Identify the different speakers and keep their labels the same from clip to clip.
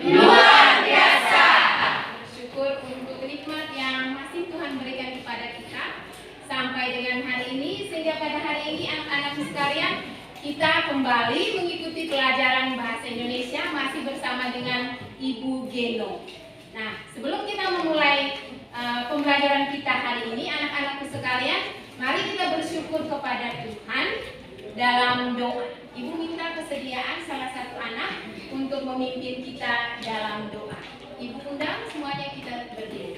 Speaker 1: luar biasa.
Speaker 2: Syukur untuk nikmat yang masih Tuhan berikan kepada kita sampai dengan hari ini, sehingga pada hari ini anak-anak sekalian kita kembali mengikuti pelajaran bahasa Indonesia masih bersama dengan Ibu Geno. Nah, sebelum kita memulai pembelajaran kita hari ini, anak-anakku sekalian, mari kita bersyukur kepada Tuhan dalam doa. Ibu minta kesediaan salah satu anak untuk memimpin kita dalam doa. Ibu undang semuanya kita berdiri.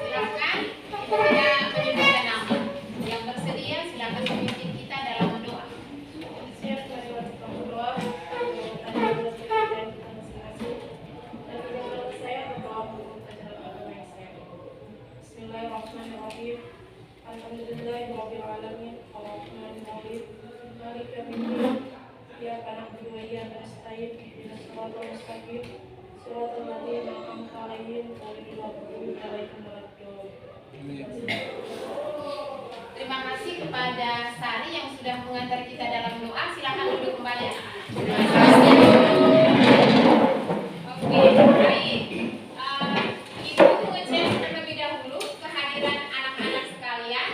Speaker 2: Silakan kita menyebutkan nama. Yang bersedia silakan memimpin kita dalam doa.
Speaker 3: Siap dari waktu berdoa, saya berdoa untuk acara agama yang saya. Bismillahirrahmanirrahim. Alhamdulillahirabbil alamin. Arrahmanirrahim. Maliki yaumiddin. Iyyaka na'budu wa iyyaka nasta'in. Ihdinas siratal mustaqim. Siratal ladzina an'amta 'alaihim ghairil maghdubi 'alaihim waladdallin.
Speaker 2: Terima kasih kepada Sari yang sudah mengantar kita dalam doa. Silakan duduk kembali anak-anak. Oke, baik. Ibu mengecek terlebih dahulu kehadiran anak-anak sekalian.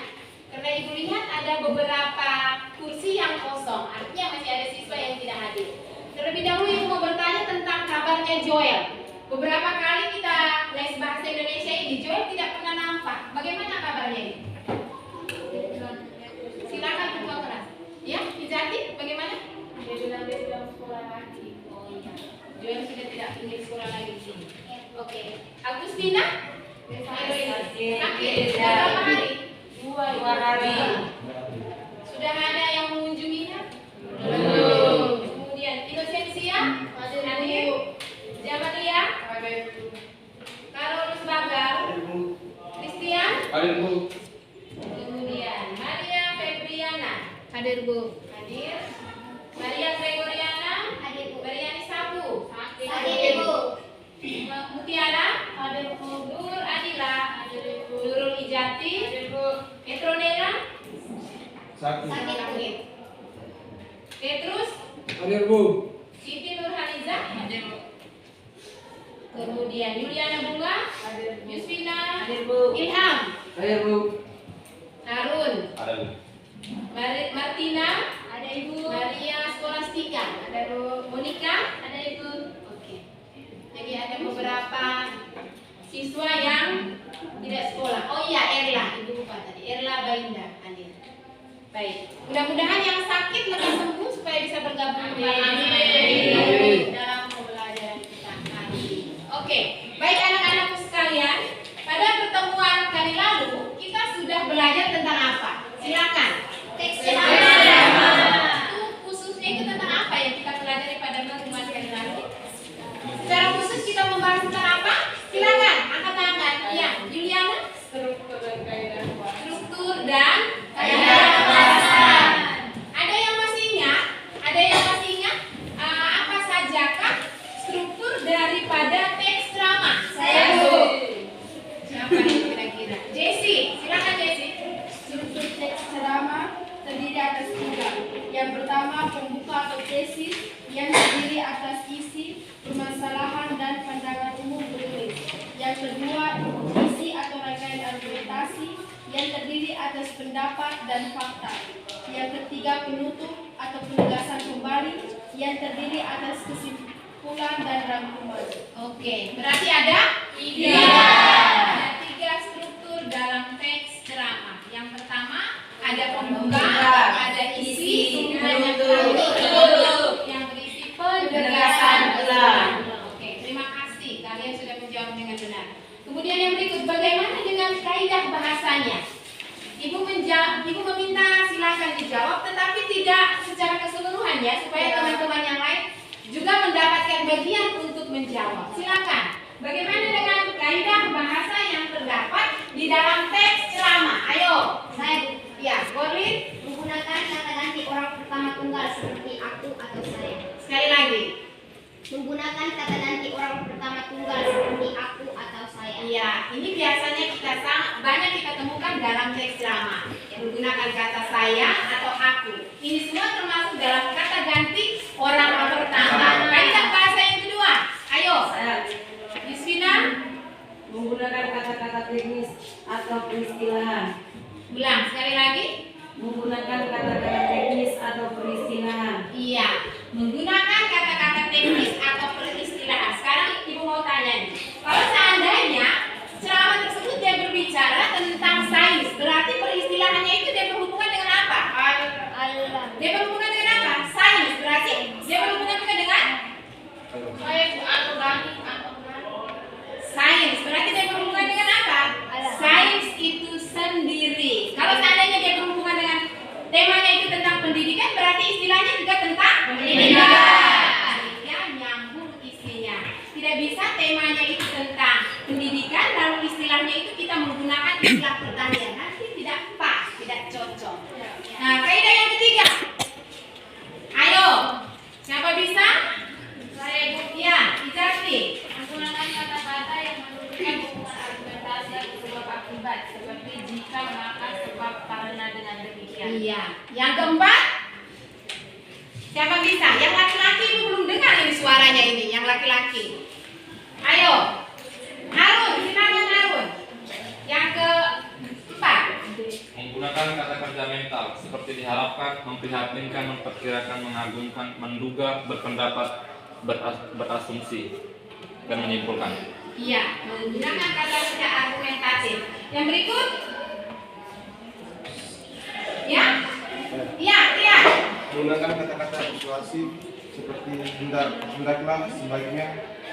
Speaker 2: Karena Ibu lihat ada beberapa kursi yang kosong, artinya masih ada siswa yang tidak hadir. Terlebih dahulu Ibu mau bertanya tentang kabarnya Joel. Beberapa kali kita les bahasa Indonesia ini, Joel tidak pernah nampak. Bagaimana kabarnya ini? Silakan ketua kelas. Ya, Hijati, bagaimana?
Speaker 3: Dia bilang dia tidak sekolah lagi.
Speaker 2: Oh iya, Joel sudah tidak ingin sekolah lagi di sini. Oke, Agustina? Sakit. Sudah berapa hari?
Speaker 1: 2 hari.
Speaker 2: Sudah ada yang mengunjunginya? Belum. Kemudian Inosensia? Hadir. Jamalia? Karolus Bagal? Christian?
Speaker 4: Hadir, Bu.
Speaker 2: Kemudian Maria Febriana? Hadir, Bu. Hadir. Maria Gregoriana? Hadir, Bu. Mariani Sabu? Hadir, Bu. Mutiara? Hadir, Bu. Nur Adila? Hadir, Bu. Nurul Ijati? Hadir, Bu. Petronella?
Speaker 4: Sakit.
Speaker 2: Petrus?
Speaker 4: Hadir, Bu.
Speaker 2: Siti Nurhaliza? Hadir, Bu. Kemudian Yuliana Bunga? Hadir, Bu. Yusfina?
Speaker 1: Hadir, Bu.
Speaker 2: Ilham?
Speaker 4: Hadir, Bu.
Speaker 2: Harun?
Speaker 4: Ada, Bu.
Speaker 2: Martina?
Speaker 3: Ada Ibu.
Speaker 2: Maria Skolastika?
Speaker 3: Ada Bu.
Speaker 2: Monica?
Speaker 3: Ada Ibu.
Speaker 2: Oke. Jadi ada beberapa siswa yang tidak sekolah. Oh iya, Erla. Ibu lupa tadi. Erla Bainda hadir. Baik. Mudah-mudahan yang sakit lekas sembuh supaya bisa bergabung kembali dalam pembelajaran kita hari ini. Oke. Baik anak-anakku sekalian, pada pertemuan kali lalu kita sudah belajar tentang apa? Silakan. Teks ceramah. Itu khususnya itu tentang apa yang kita pelajari pada pertemuan kali lalu? Secara khusus kita membahas tentang apa? Silakan, angkat tangan. Ya, Juliana.
Speaker 3: Struktur dan kaidah bahasa.
Speaker 2: Struktur dan kaidah bahasa. Ada yang masih ingat? Ada yang masih ingat? Apa sajakah struktur daripada teks ceramah?
Speaker 3: Saya, Bu.
Speaker 2: Siapa nih kira-kira? Jessie, silakan Jessie.
Speaker 3: Struktur teks ceramah terdiri atas 3. Yang pertama, pembuka atau tesis yang terdiri atas isi, permasalahan, dan pandangan umum penulis. Yang kedua, isi atau rangkaian argumentasi yang terdiri atas pendapat dan fakta. Yang ketiga, penutup atau penegasan kembali yang terdiri atas kesimpulan dan rangkuman.
Speaker 2: Oke, berarti ada 3. Ada 3 struktur dalam teks ceramah. Yang pertama ada pembuka, ada isi, dan yang penutup yang berisi penegasan ulang. Oke, terima kasih. Kalian sudah menjawab dengan benar. Kemudian yang berikut, bagaimana dengan kaidah bahasanya? Ibu meminta silakan dijawab, tetapi tidak secara keseluruhan ya, supaya teman-teman yang lain juga mendapatkan bagian untuk menjawab. Silakan. Bagaimana dengan kaidah bahasa yang terdapat di dalam teks ceramah? Ayo.
Speaker 5: Saya
Speaker 2: Ya, Gorlin.
Speaker 5: menggunakan kata ganti orang pertama tunggal seperti aku atau saya.
Speaker 2: Sekali lagi.
Speaker 5: Menggunakan kata ganti orang pertama tunggal seperti aku atau saya.
Speaker 2: Iya, ini biasanya banyak kita temukan dalam teks ceramah. Menggunakan kata saya atau dalam kata ganti orang pertama. Kaidah bahasa yang kedua. Ayo. Yusfina,
Speaker 1: Menggunakan kata-kata teknis atau peristilahan.
Speaker 2: ulang sekali lagi.
Speaker 1: Menggunakan kata-kata teknis atau peristilahan.
Speaker 2: Iya, menggunakan kata-kata teknis atau peristilahan. Sekarang ibu mau tanya nih, kalau seandainya ceramah tersebut dia berbicara tentang sains, berarti peristilahannya itu dia berhubungan dengan apa? Dia berhubungan dengan apa? Sains, berarti dia berhubungan juga dengan sains, berarti dia berhubungan dengan apa? Sains itu sendiri. Kalau seandainya dia berhubungan dengan temanya itu tentang pendidikan, berarti istilahnya juga tentang pendidikan. Ya, nyambung isinya. Tidak bisa temanya itu tentang pendidikan, lalu istilahnya itu kita menggunakan istilah pertanian. Nanti tidak pas, tidak cocok. Nah, kaidah yang ketiga. Ayo, siapa bisa? Saya Ibu. Ya, Ijazti.
Speaker 3: Menggunakan kata-kata yang menunjukkan hubungan argumentasi sebab akibat seperti jika, maka, sebab, karena, dengan demikian.
Speaker 2: Iya. Yang keempat, siapa bisa? Yang laki-laki ibu belum dengar ini suaranya ini, yang laki-laki. Ayo, Harun, silakan Harun. Yang keempat,
Speaker 4: Menggunakan kata kerja mental seperti diharapkan, memprihatinkan, memperkirakan, mengagumkan, menduga, berpendapat, berasumsi, dan menyimpulkan.
Speaker 2: iya, menggunakan kata kerja argumentatif. Yang berikut, ya, iya, iya.
Speaker 6: Menggunakan kata-kata persuasif seperti hendaklah, sebaiknya,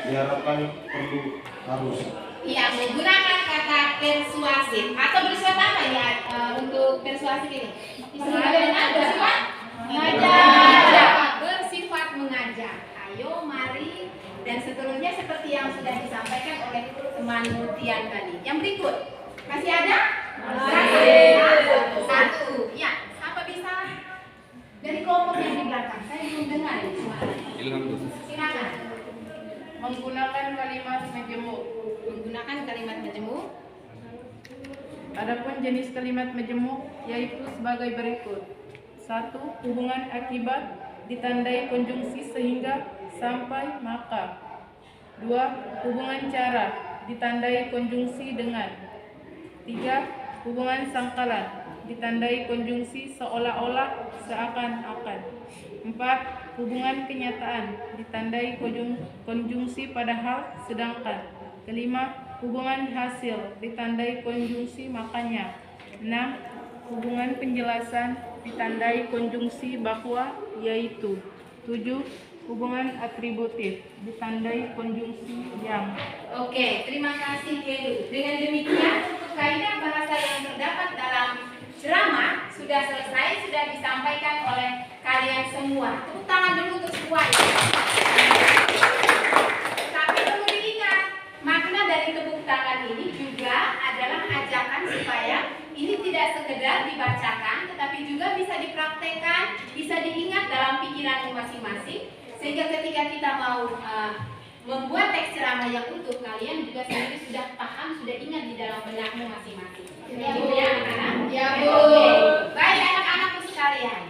Speaker 6: diharapkan, perlu, harus.
Speaker 2: Iya, menggunakan kata persuasif atau bersifat apa ya untuk persuasif ini? Bersifat mengajak. Bersifat mengajak. Ayo, mari, dan seterusnya seperti yang sudah disampaikan oleh teman Mutian tadi. Yang berikut, masih ada? Satu. Ya, apa bisa? Dari kelompok yang di belakang, saya belum dengar ini suara. Silakan.
Speaker 3: Menggunakan kalimat majemuk.
Speaker 2: Menggunakan kalimat majemuk.
Speaker 7: Adapun jenis kalimat majemuk yaitu sebagai berikut. 1. Hubungan akibat ditandai konjungsi sehingga, sampai, maka. 2. Hubungan cara ditandai konjungsi dengan. 3. Hubungan sangkalan ditandai konjungsi seolah-olah, seakan-akan. 4. Hubungan kenyataan ditandai konjungsi padahal, sedangkan. 5. Hubungan hasil ditandai konjungsi makanya. 6. Hubungan penjelasan ditandai konjungsi bahwa, yaitu. 7. Hubungan atributif ditandai konjungsi yang.
Speaker 2: Oke, terima kasih Kedu. Dengan demikian, untuk kaidah bahasa yang terdapat dalam ceramah sudah selesai, sudah disampaikan oleh kalian semua. Tepuk tangan dulu untuk semuanya. Tapi perlu diingat, makna dari tepuk tangan ini juga adalah ajakan supaya ini tidak sekedar dibacakan, tetapi juga bisa dipraktekkan, bisa diingat dalam pikiranmu masing-masing, sehingga ketika kita mau membuat teks ceramah yang utuh, kalian juga sendiri sudah paham, sudah ingat di dalam benakmu masing-masing.
Speaker 3: Ya,
Speaker 2: Gitu
Speaker 3: Bu.
Speaker 2: ya, anak-anak?
Speaker 3: Ya, Bu.
Speaker 2: Oke. Baik anak-anakku sekalian,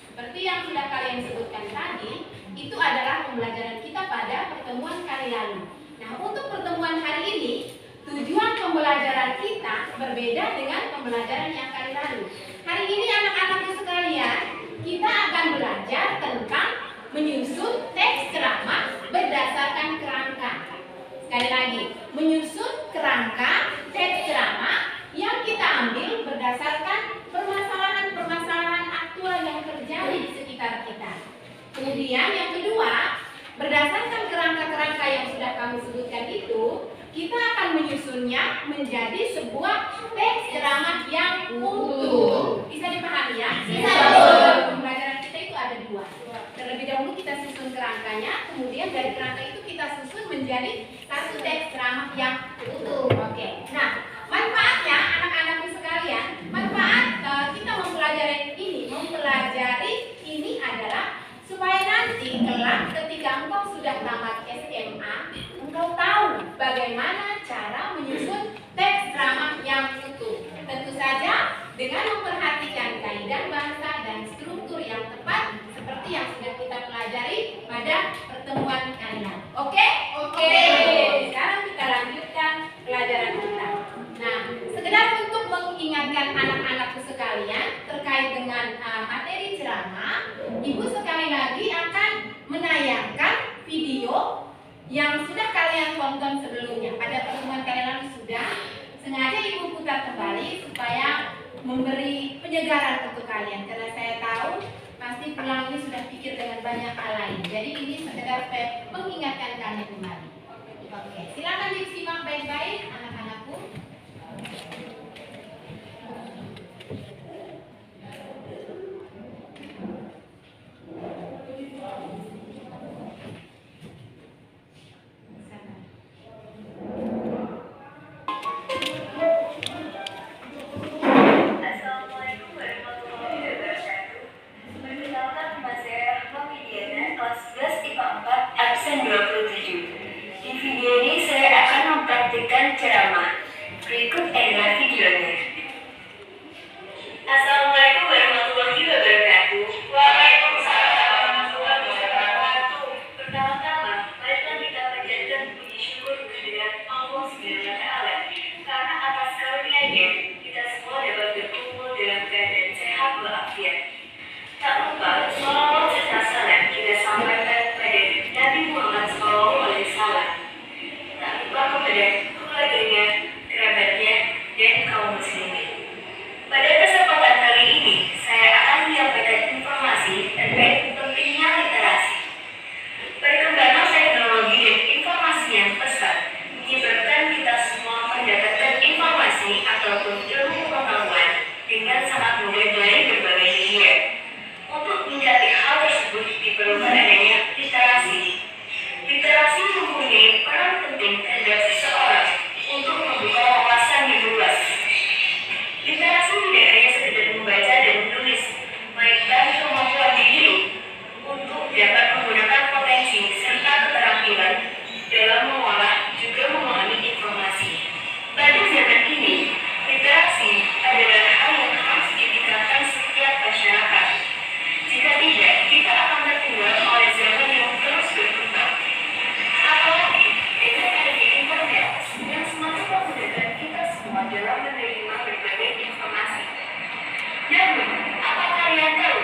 Speaker 2: seperti yang sudah kalian sebutkan tadi, itu adalah pembelajaran kita pada pertemuan kali lalu. Nah, untuk pertemuan hari ini, tujuan pembelajaran kita berbeda dengan pembelajaran yang kali lalu. Hari ini anak-anakku sekalian, kita akan belajar tentang menyusun teks ceramah berdasarkan kerangka. Sekali lagi, menyusun kerangka teks ceramah yang kita ambil berdasarkan permasalahan-permasalahan aktual yang terjadi di sekitar kita. Kemudian yang kedua, berdasarkan kerangka-kerangka yang sudah kami sebutkan itu, kita akan menyusunnya menjadi sebuah teks ceramah yang utuh. Bisa dipahami ya? Bisa. Pembelajaran kita itu ada dua. Terlebih dahulu kita susun kerangkanya, kemudian dari kerangka itu kita susun menjadi satu teks ceramah yang utuh. Oke. Nah, manfaatnya anak-anakku sekalian, manfaat kita mempelajari ini adalah supaya nanti kelak ketika engkau sudah tamat SMA, engkau tahu bagaimana cara menyusun teks ceramah yang utuh. Tentu saja dengan memperhatikan kaidah bahasa dan struktur yang tepat seperti yang Ibu sekali lagi akan menayangkan video yang sudah kalian tonton sebelumnya. Pada pertemuan kalian lalu sudah. Sengaja Ibu putar kembali supaya memberi penyegaran untuk kalian. Karena saya tahu pasti pulang ini sudah pikir dengan banyak hal lain. Jadi ini sekedar supaya mengingatkan kalian kembali. Oke, silakan disimak baik-baik anak-anakku.
Speaker 8: Assalamualaikum warahmatullahi wabarakatuh. Perkenalkan, nama saya Rahma Widiana, kelas 11 IPA 4, absen 27. Di video ini saya akan mempraktikkan ceramah. Berikut adalah videonya. Assalamualaikum warahmatullahi wabarakatuh. Waalaikumsalam warahmatullahi wabarakatuh. Pertama-tama, marilah kita panjatkan puji syukur kehadirat Allah Subhanahu wa Ta'ala. Karena atas karunia-Nya kita semua dapat berkumpul dalam keadaan sehat walafiat. Tak lupa, salawat serta salam kita sampaikan kepada Nabi Muhammad SAW. Tak lupa kepada keluarganya, kerabatnya, dan kaum muslimin. Pada kesempatan kali ini, saya akan menyampaikan informasi terkait pentingnya literasi. Perkembangan teknologi dan informasi yang pesat menyebabkan kita semua mendapatkan informasi ataupun ilmu pengetahuan dengan sangat mudah dari berbagai media. Untuk mencapai hal tersebut diperlukan adanya literasi. Literasi mempunyai peran penting terhadap seseorang untuk membuka wawasan yang luas. Literasi tidak hanya sekedar membaca dan menulis, melainkan kemampuan diri untuk dapat menggunakan potensi serta keterampilan dalam mengolah juga memahami informasi. Pada zaman ini, literasi adalah hal yang harus ditingkatkan setiap masyarakat. Jika tidak, kita akan tertinggal oleh zaman yang terus berkembang. Apalagi dengan adanya internet yang semakin memudahkan kita semua dalam menerima berbagai informasi. Namun, apa kalian tahu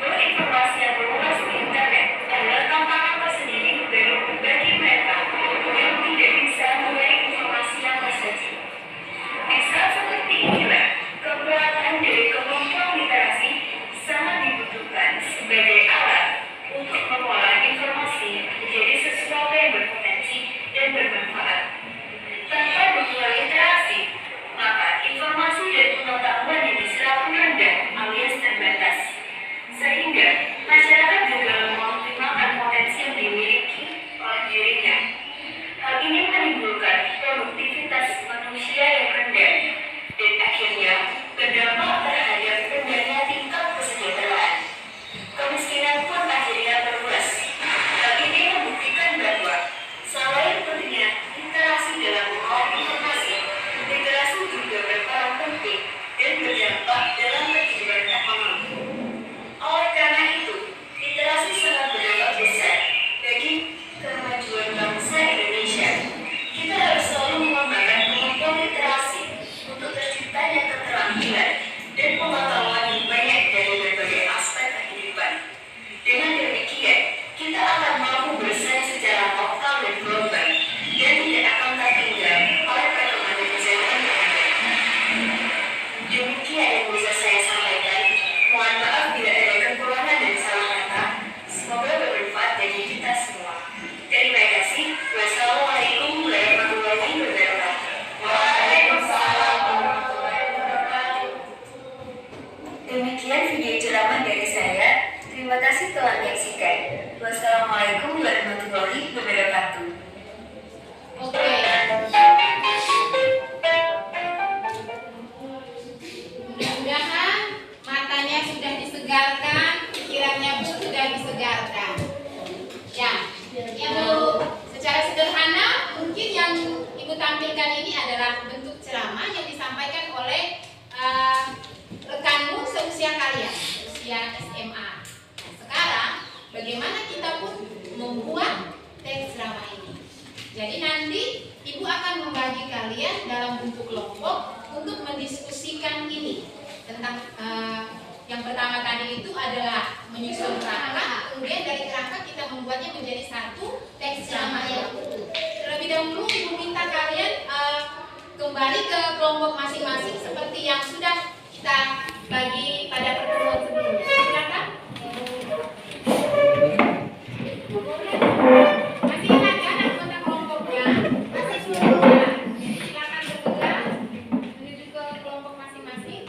Speaker 8: bahwa informasi yang meluas di internet adalah tantangan tersendiri bagi mereka yang tidak bisa mencari informasi yang tersaji. Di saat seperti inilah, kekuatan dari kemampuan literasi sangat dibutuhkan sebagai alat untuk mengolah informasi menjadi sesuatu yang berpotensi dan bermanfaat. Tanpa dukungan literasi, maka informasi dan pengetahuan yang diserap rendah alias terbatas, sehingga masyarakat juga mengoptimalkan potensi yang dimiliki oleh dirinya. Hal ini menimbulkan produktivitas manusia yang rendah dan akhirnya berdampak terhadap rendahnya tingkat kesejahteraan. Kemiskinan pun akhirnya meluas. Hal ini membuktikan bahwa selain pentingnya literasi dalam mengolah informasi, literasi juga berperan penting dan berdampak dalam kehidupan ekonomi. Oleh karena itu, literasi sangat berdampak besar bagi kemajuan bangsa Indonesia. Kita harus selalu mengembangkan kemampuan literasi untuk terciptanya keterampilan dan pengetahuan yang banyak dari berbagai aspek kehidupan. Dengan demikian, kita akan mampu bersaing secara lokal dan global dan tidak akan tertinggal oleh perkembangan zaman yang ada. Demikian yang bisa saya sampaikan. Mohon maaf bila ada kekurangan dan salah kata. Semoga bermanfaat bagi kita semua. Terima kasih. Wassalamualaikum warahmatullahi wabarakatuh. Waalaikumsalam warahmatullahi wabarakatuh. Demikian video ceramah dari saya. Terima kasih telah menyaksikan. Wassalamualaikum warahmatullahi wabarakatuh.
Speaker 2: Oke. Mudah-mudahan matanya sudah disegarkan, pikirannya pun sudah disegarkan. Ya, Ibu, secara sederhana mungkin yang Ibu tampilkan ini adalah bentuk ceramah yang disampaikan oleh rekanmu seusia kalian, usia SMA. Nah, sekarang bagaimana kita pun membuat teks ceramah ini? Jadi nanti Ibu akan membagi kalian dalam bentuk kelompok untuk mendiskusikan ini tentang Yang pertama tadi itu adalah menyusun kerangka, kemudian dari kerangka kita membuatnya menjadi satu teks ceramah yang utuh. Terlebih dahulu Ibu minta kalian kembali ke kelompok masing-masing seperti yang sudah kita bagi pada pertemuan sebelumnya. Silakan. Masih ingat kan anggota kelompoknya? Masih sudah. Silakan bergegas menuju ke kelompok masing-masing.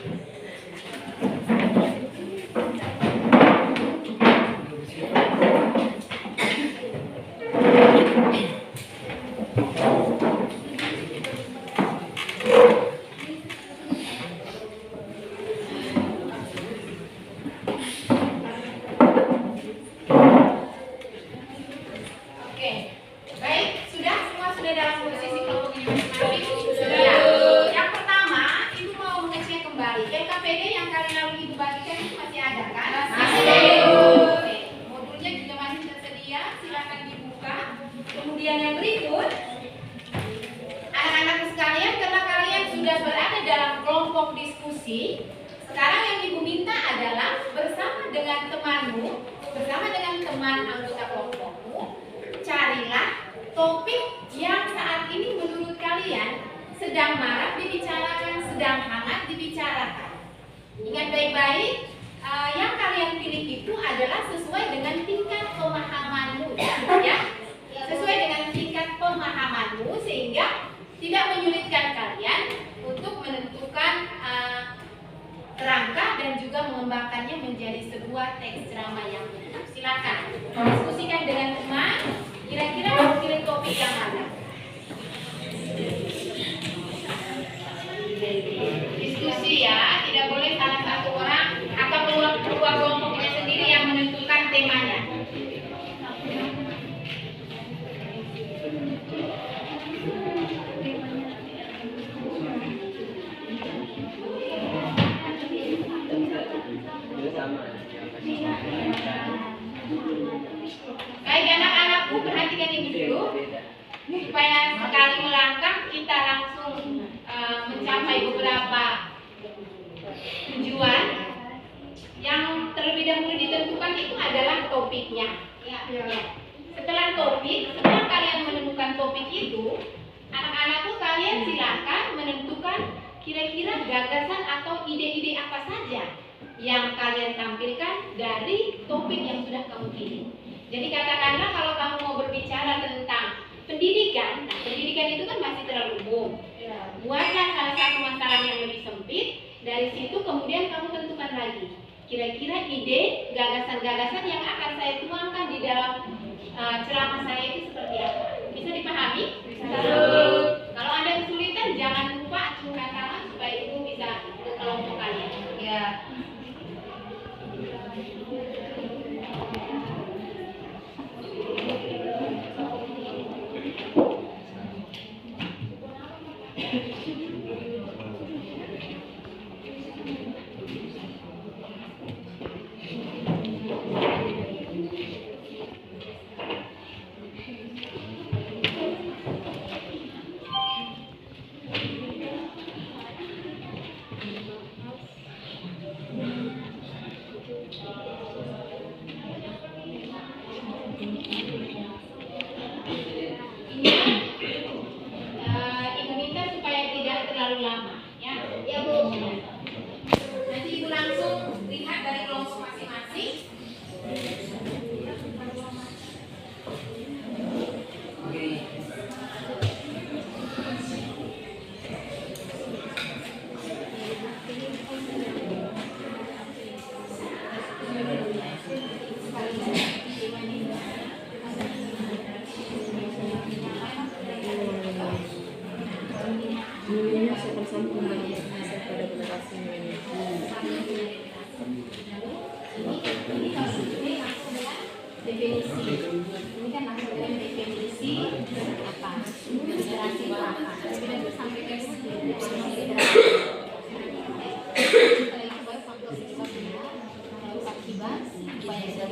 Speaker 2: Oke, baik, sudah semua sudah dalam posisi kelompoknya masing-masing. Sudah. Yang pertama, Ibu mau mengecek kembali LKPD yang kali lalu Ibu bagikan itu masih ada kan? Masih. Oke, modulnya juga masih tersedia, silakan dibuka. Kemudian yang berikut, anak-anak sekalian, karena kalian sudah berada dalam kelompok diskusi, sekarang yang Ibu minta adalah bersama dengan temanmu, bersama dengan teman anggota kelompokmu, carilah topik yang saat ini menurut kalian sedang marak dibicarakan, sedang hangat dibicarakan. Ingat baik-baik, yang kalian pilih itu adalah sesuai dengan tingkat pemahamanmu, ya. Sesuai dengan tingkat pemahamanmu sehingga tidak menyulitkan kalian untuk menentukan kerangka dan juga mengembangkannya menjadi sebuah teks ceramah yang utuh. Silakan diskusikan dengan teman. Kira-kira mau pilih topik yang mana? Diskusi ya, tidak boleh salah satu orang atau kedua kelompoknya sendiri yang menentukan temanya. Baik anak-anakku, perhatikan ini dulu supaya sekali melangkah kita langsung mencapai beberapa tujuan. Yang terlebih dahulu ditentukan itu adalah topiknya. Ya. Setelah topik, setelah kalian menemukan topik itu, anak-anakku kalian silakan menentukan kira-kira gagasan atau ide-ide apa saja yang kalian tampilkan dari topik yang sudah kamu pilih. Jadi katakanlah kalau kamu mau berbicara tentang pendidikan, nah pendidikan itu kan masih terlalu umum. Buatlah salah satu masalah yang lebih sempit, dari situ kemudian kamu tentukan lagi. Kira-kira ide, gagasan-gagasan yang akan saya tuangkan di dalam ceramah saya itu seperti apa? Bisa dipahami? Bisa. Kalau ada kesulitan, jangan lupa acungkan tangan supaya Ibu bisa ke kelompok kalian. Ya. Ibu minta supaya tidak terlalu lama, ya. Ya Bu. Nanti Ibu langsung lihat dari kelompok masing-masing. Definisi. Ini kan langsung dengan definisi apa? Generasi apa? Kita itu sampai ke definisi generasi. Setelah itu baru faktor sebabnya, lalu akibat supaya tidak.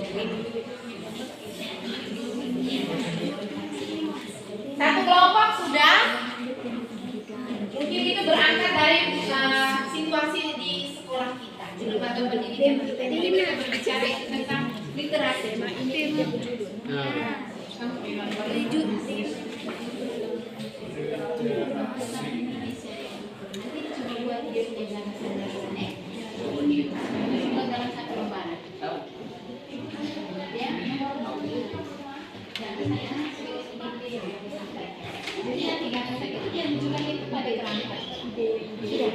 Speaker 2: Satu kelompok sudah. Mungkin itu berangkat dari situasi di sekolah kita, di lembaga pendidikan. bicara itu tentang literasi. Ini dia berjudul. Kamu coba buat dia punya gagasan-gagasan buat dalam satu lembaran. Ya. Jadi nanti gagasan itu dia menunjukkan itu pada kerangka. Sudah.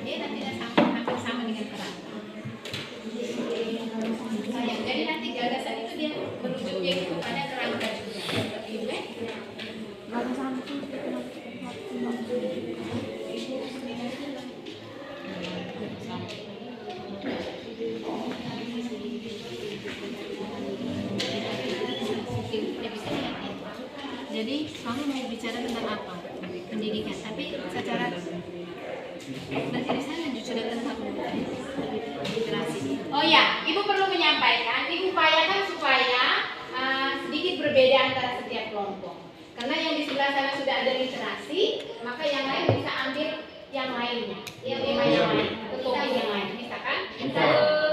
Speaker 2: Dia tidak hampir sama dengan kerangka. Jadi nanti gagasan itu dia menunjuknya itu pada kerangka juga. Seperti itu ya. Jadi kamu mau bicara tentang apa? Pendidikan, tapi secara beririsan bicara tentang literasi. Oh ya, Ibu perlu menyampaikan, Ibu upayakan supaya sedikit berbeda antara setiap kelompok. Karena yang di sebelah sana sudah ada literasi, maka yang lain bisa ambil yang lainnya, tema yang lain, atau topik yang lain. Misalkan,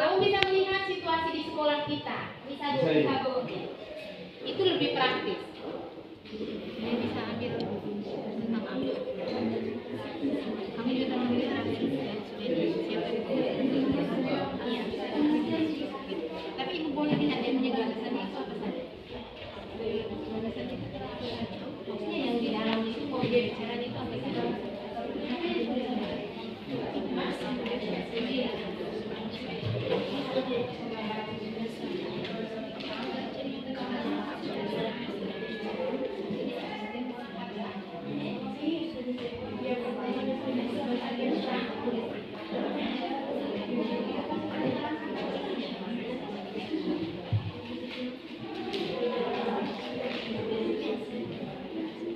Speaker 2: kamu bisa melihat situasi di sekolah kita. Itu lebih praktis. Dia bisa ambil tentang apa? Kami juga ambil literasi dan sudah disiapkan. Iya. Tapi Ibu boleh lihat dia punya gagasan itu apa saja. Maksudnya yang di dalam itu mau dia bicara itu apa saja.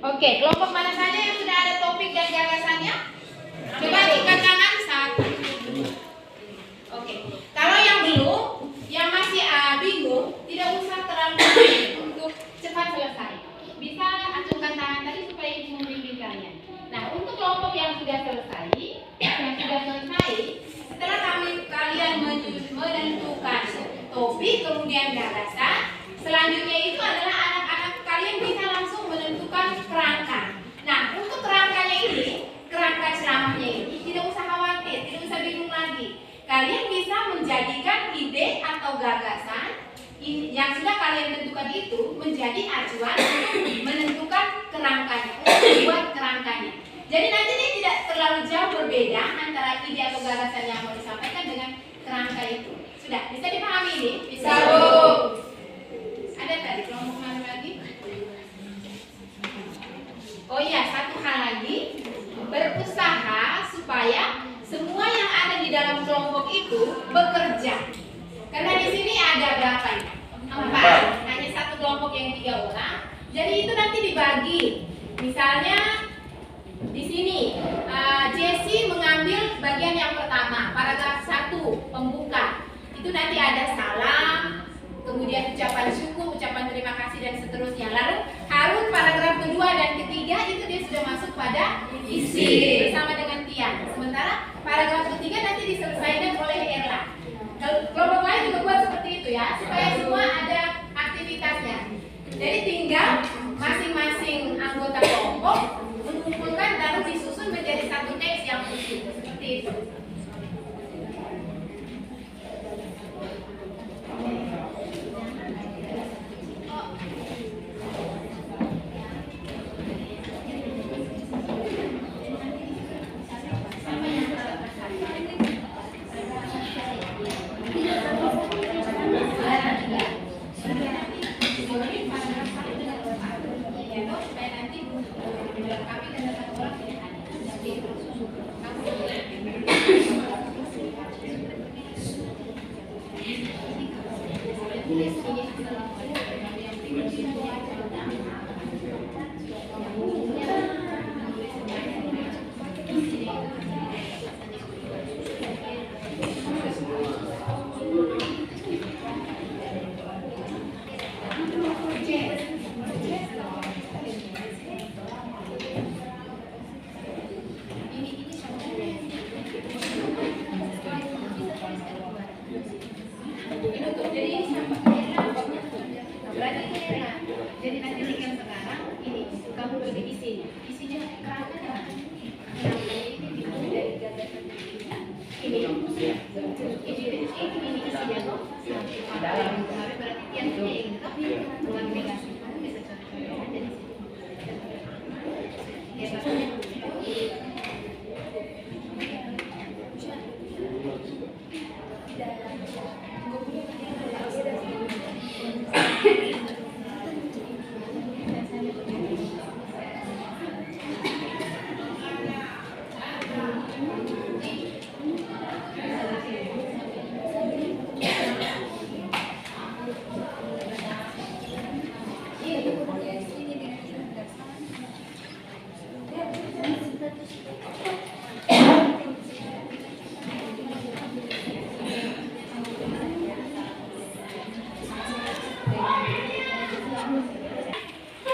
Speaker 2: Oke, kelompok mana saja yang sudah ada topik dan gagasannya? Coba angkat tangan. 1. Oke, kalau yang belum, yang masih bingung, tidak usah terlalu untuk cepat selesai. Bisa acungkan tangan tadi supaya Ibu membimbing kalian. Nah, untuk kelompok yang sudah selesai, setelah kalian menentukan topik kemudian gagasan, selanjutnya itu adalah anak-anak kalian bisa langsung menentukan kerangka. Nah, untuk kerangkanya ini, kerangka ceramahnya ini, tidak usah khawatir, tidak usah bingung lagi. Kalian bisa menjadikan ide atau gagasan yang sudah kalian tentukan itu menjadi acuan untuk menentukan kerangkanya, untuk membuat kerangkanya. Jadi nanti ini tidak terlalu jauh berbeda antara ide atau gagasan yang mau disampaikan dengan kerangka itu. Sudah, bisa dipahami ini? Bisa, Bu. Ada tadi kelompok mana lagi? Oh iya, satu hal lagi, berusaha supaya semua yang ada di dalam kelompok itu bekerja. Karena di sini ada berapa ini? 4. Hanya satu kelompok yang 3 orang. Jadi itu nanti dibagi. Misalnya di sini Jessie mengambil bagian yang pertama, paragraf 1, pembuka. Itu nanti ada salam, kemudian ucapan syukur, ucapan terima kasih dan seterusnya. Lalu Harun paragraf kedua dan ketiga itu dia sudah masuk pada isi bersama dengan Tian. Sementara paragraf ketiga nanti diselesaikan oleh Erla. Kelompok lain juga buat seperti itu ya, supaya semua ada aktivitasnya. Jadi tinggal masing-masing anggota kelompok mengumpulkan lalu disusun menjadi satu teks yang utuh seperti itu. Ditutup. Jadi ini sama. Berarti ini nah. Jadi nanti yang sekarang ini kamu bagi isinya. Isinya kerangkanya mana? Ini dimulai dari gagasan ini isinya tuh. Berarti yang ini tapi bukan negasi. Kamu bisa contohnya dari sini.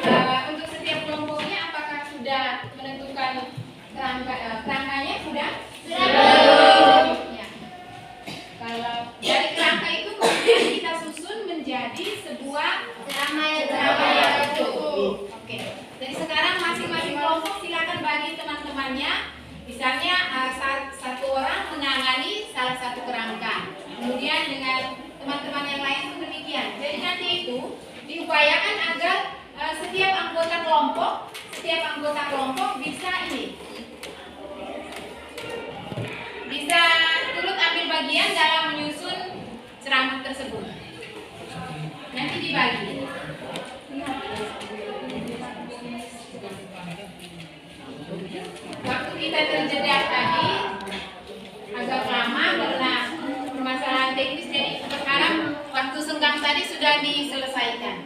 Speaker 2: Ya, untuk setiap kelompoknya apakah sudah menentukan kerangkanya sudah? Belum. Ya. Kalau dari kerangka itu kemudian kita susun menjadi sebuah ceramah yang utuh. Oke. Jadi sekarang masing-masing kelompok silakan bagi teman-temannya. Misalnya satu orang menangani salah satu kerangka. Kemudian dengan teman-teman yang lain pun demikian. Jadi nanti itu diupayakan agar setiap anggota kelompok bisa turut ambil bagian dalam menyusun ceramah tersebut. Nanti dibagi. Waktu kita terjeda tadi agak lama karena permasalahan teknis, jadi sekarang waktu senggang tadi sudah diselesaikan.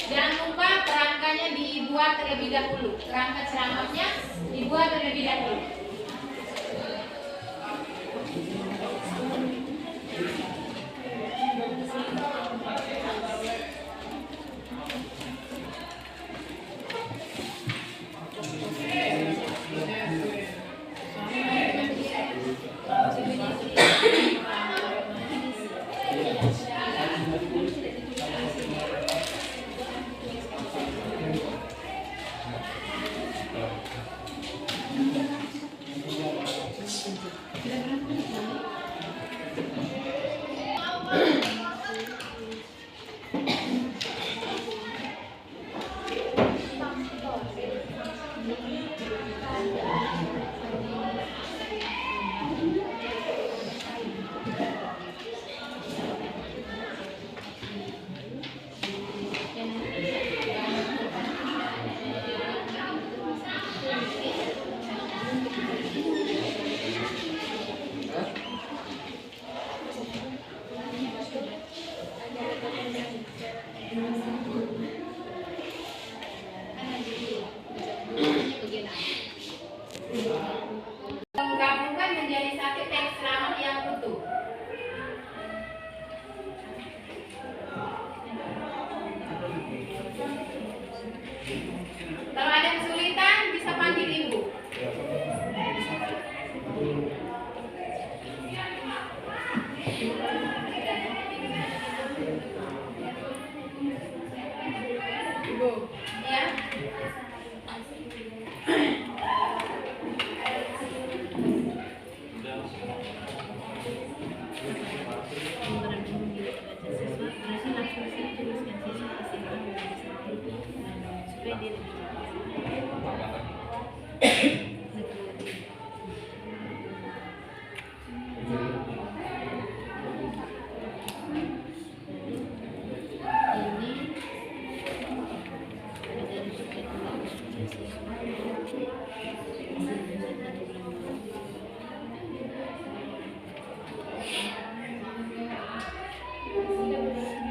Speaker 2: Jangan lupa kerangkanya dibuat terlebih dahulu. Kerangka ceramahnya dibuat terlebih dahulu. Menggabungkan menjadi satu teks ceramah yang utuh. Kalau ada kesulitan bisa panggil ibu. Ibu, ya.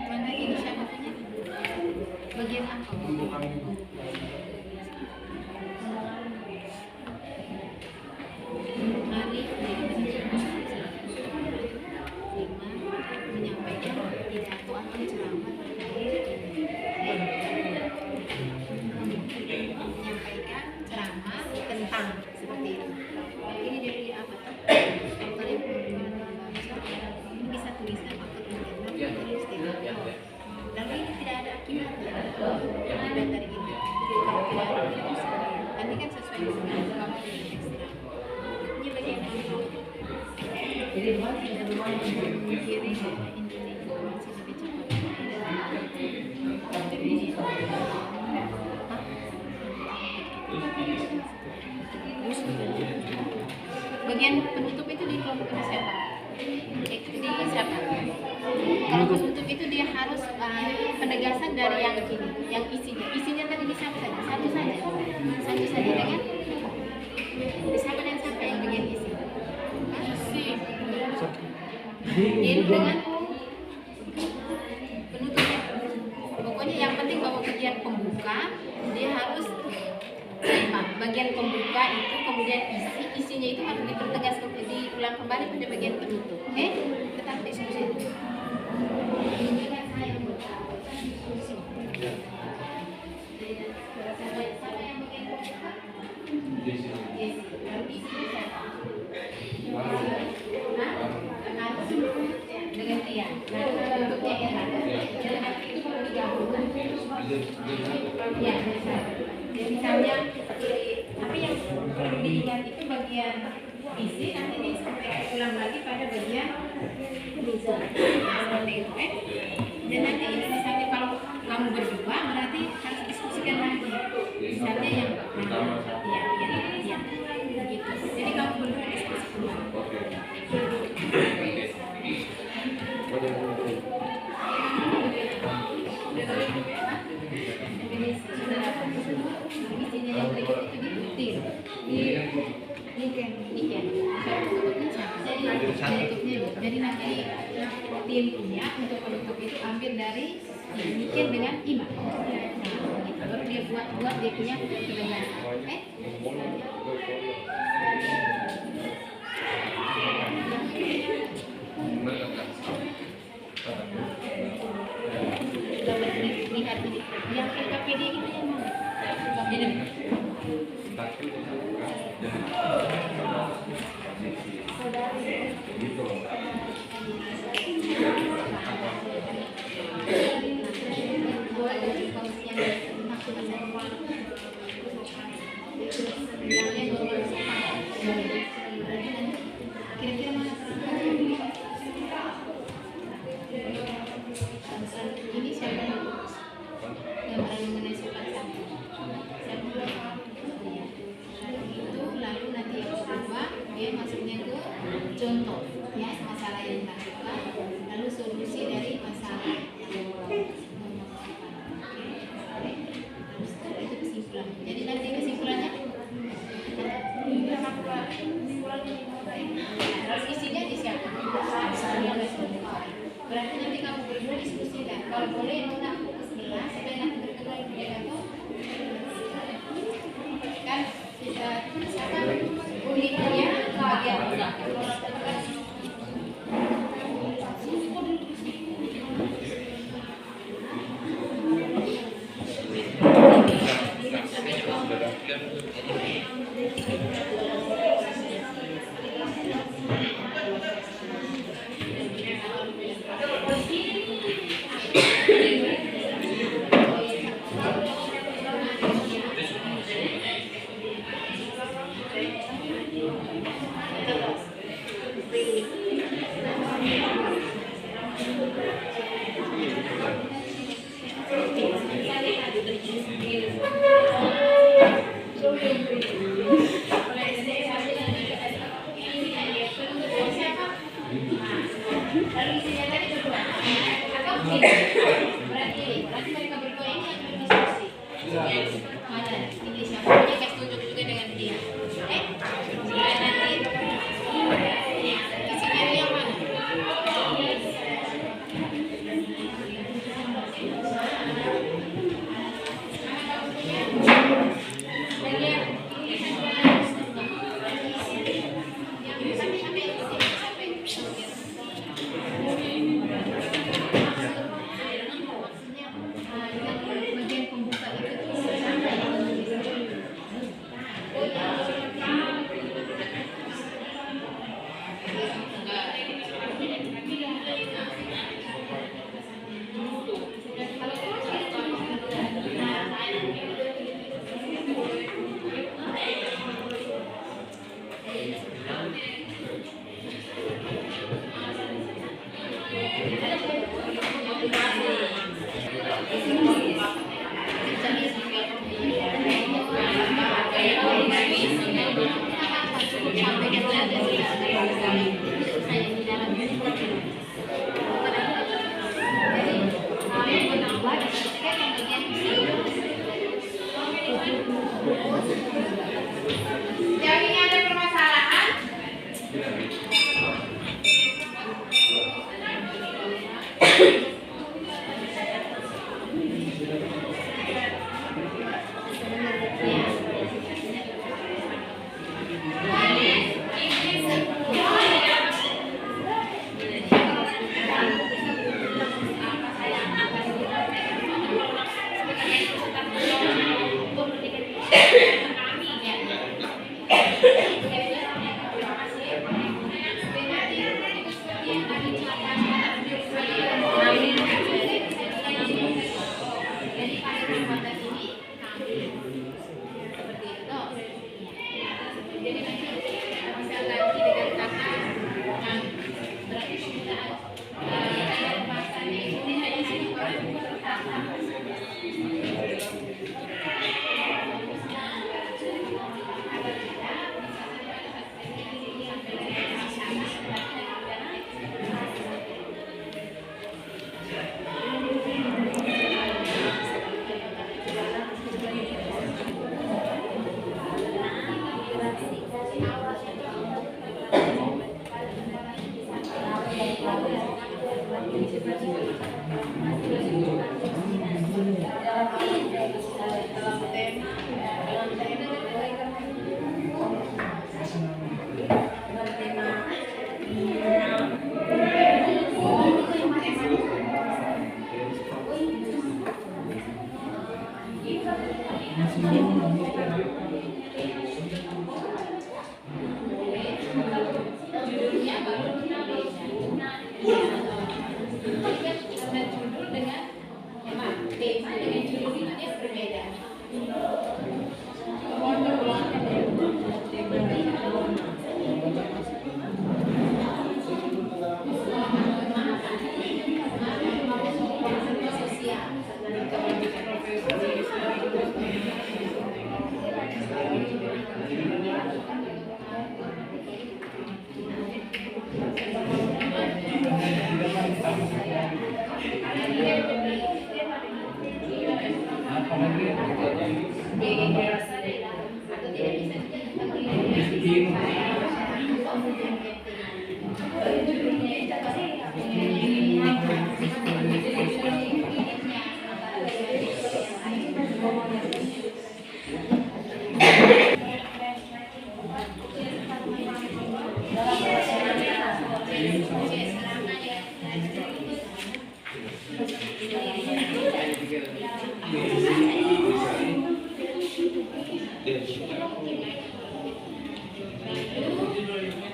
Speaker 2: Mana ini siapa? Bagian apa? Nanti kan sesuai dengan kamu di teksnya. Ini bagian mana?
Speaker 1: Jadi masih ada rumah yang
Speaker 2: Kiri Indonesia masih lebih bagian penutup itu di kelompok siapa? Di siapa? Kalau penutup itu dia harus penegasan dari yang ini, yang isinya tadi di siapa saja? Satu saja dengan siapa dan siapa yang bagian isi? Ini dengan penutupnya. Pokoknya yang penting bahwa bagian pembuka dia harus bagian pembuka itu kemudian isinya itu harus dipertegas diulang kembali pada bagian penutup. Tetap diskusi. Siapa yang bagian pembuka? Dengan dia. Bentuknya era. Itu perlu digabungkan. Ya, misalnya apa yang perlu diingat itu bagian isi nanti disampaikan ulang lagi pada bagian tulisan. Seperti itu, Dan nanti ini misalnya kalau kamu berdua berarti harus diskusikan lagi. Misalnya yang ya. Begitu. Jadi kamu berdua diskusi ulang. Isinya yang berikut itu dibutir. Jadi nanti tim punya untuk penutup itu ambil dari Niken dengan Ima. Gitu. Baru dia buat dia punya penegasan. Lihat ini yang LKPD itu yang mana? Jadi kira-kira mana ini siapa yang mengenai sifat itu lalu nanti yang kedua dia masuknya ke contoh ya masalah yang dilakukan lalu solusi dari masalah itu kesimpulan jadi nanti kesimpulannya harus isinya disiapkan berarti nanti kamu berdua diskusikan kalau boleh nona aku ke sebelah supaya nanti berkenal dia kan siapa uniknya bagian berarti mereka berdua ini yang berdiskusi. Mana? Ini siapa? Dia kasih tunjuk juga dengan dia. Nanti isinya itu yang mana? Bagian pembuka itu Yang ini ada permasalahan?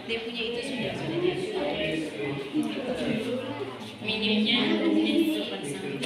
Speaker 2: Dia punya itu sudah minimnya sopan santun.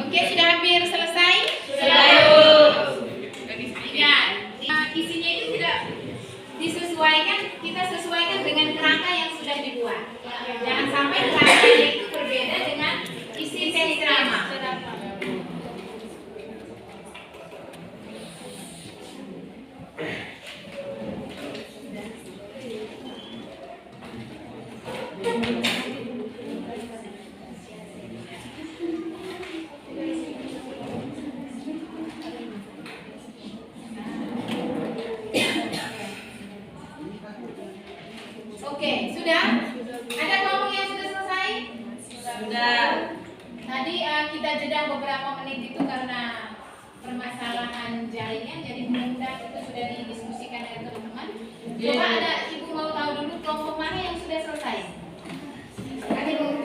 Speaker 2: Oke, sudah hampir selesai? Ya, isinya itu tidak disesuaikan, kita sesuaikan dengan kerangka yang sudah dibuat. Jangan sampai kerangkanya itu berbeda dengan isi teks drama. Oke, sudah? Ada kelompok yang sudah selesai?
Speaker 1: Sudah.
Speaker 2: Tadi kita jeda beberapa menit itu karena permasalahan jaringan, jadi mudah-mudahan itu sudah didiskusikan dengan teman-teman. Coba ada ibu mau tahu dulu kelompok mana yang sudah selesai? Ada dulu.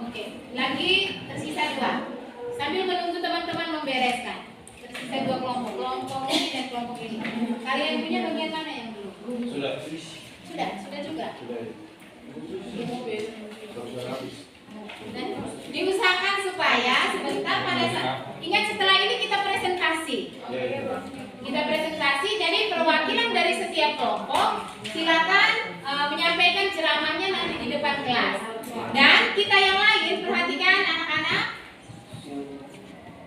Speaker 2: Oke, lagi tersisa 2. Sambil menunggu teman-teman membereskan. Tersisa 2 kelompok, kelompok ini dan kelompok ini. Kalian punya bagian mana yang belum?
Speaker 6: Sudah.
Speaker 2: Sudah juga.
Speaker 6: Sudah.
Speaker 2: Dan diusahakan supaya sebentar pada saat ingat setelah ini kita presentasi. Kita presentasi, jadi perwakilan dari setiap kelompok silakan menyampaikan ceramahnya nanti di depan kelas. Dan kita yang lain perhatikan anak-anak,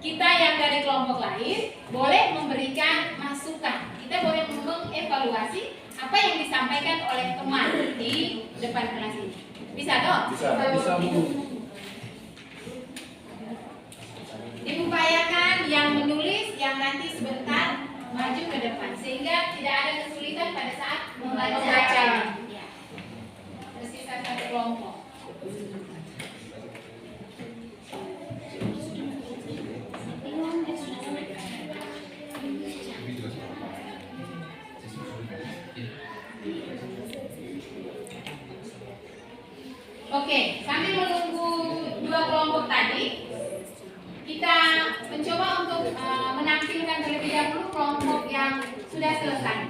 Speaker 2: kita yang dari kelompok lain boleh memberikan masukan. Kita boleh mengevaluasi apa yang disampaikan oleh teman di depan kelas ini. Bisa dong?
Speaker 6: Bisa Bu.
Speaker 2: Diupayakan yang menulis yang nanti sebentar maju ke depan sehingga tidak ada kesulitan pada saat membaca. Ya. Tersisa 1 kelompok. Oke, sambil menunggu 2 kelompok tadi, kita mencoba untuk menampilkan terlebih dahulu kelompok yang sudah selesai.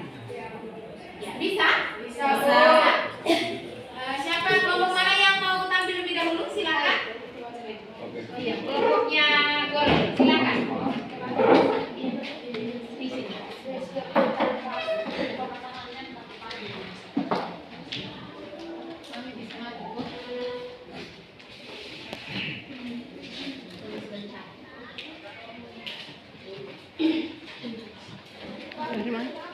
Speaker 2: Ya, bisa? Bisa. Siapa kelompok mana yang mau tampil lebih dahulu? Silakan. Oh iya, kelompoknya Golek. Silakan. Di sini. Kami bisa maju.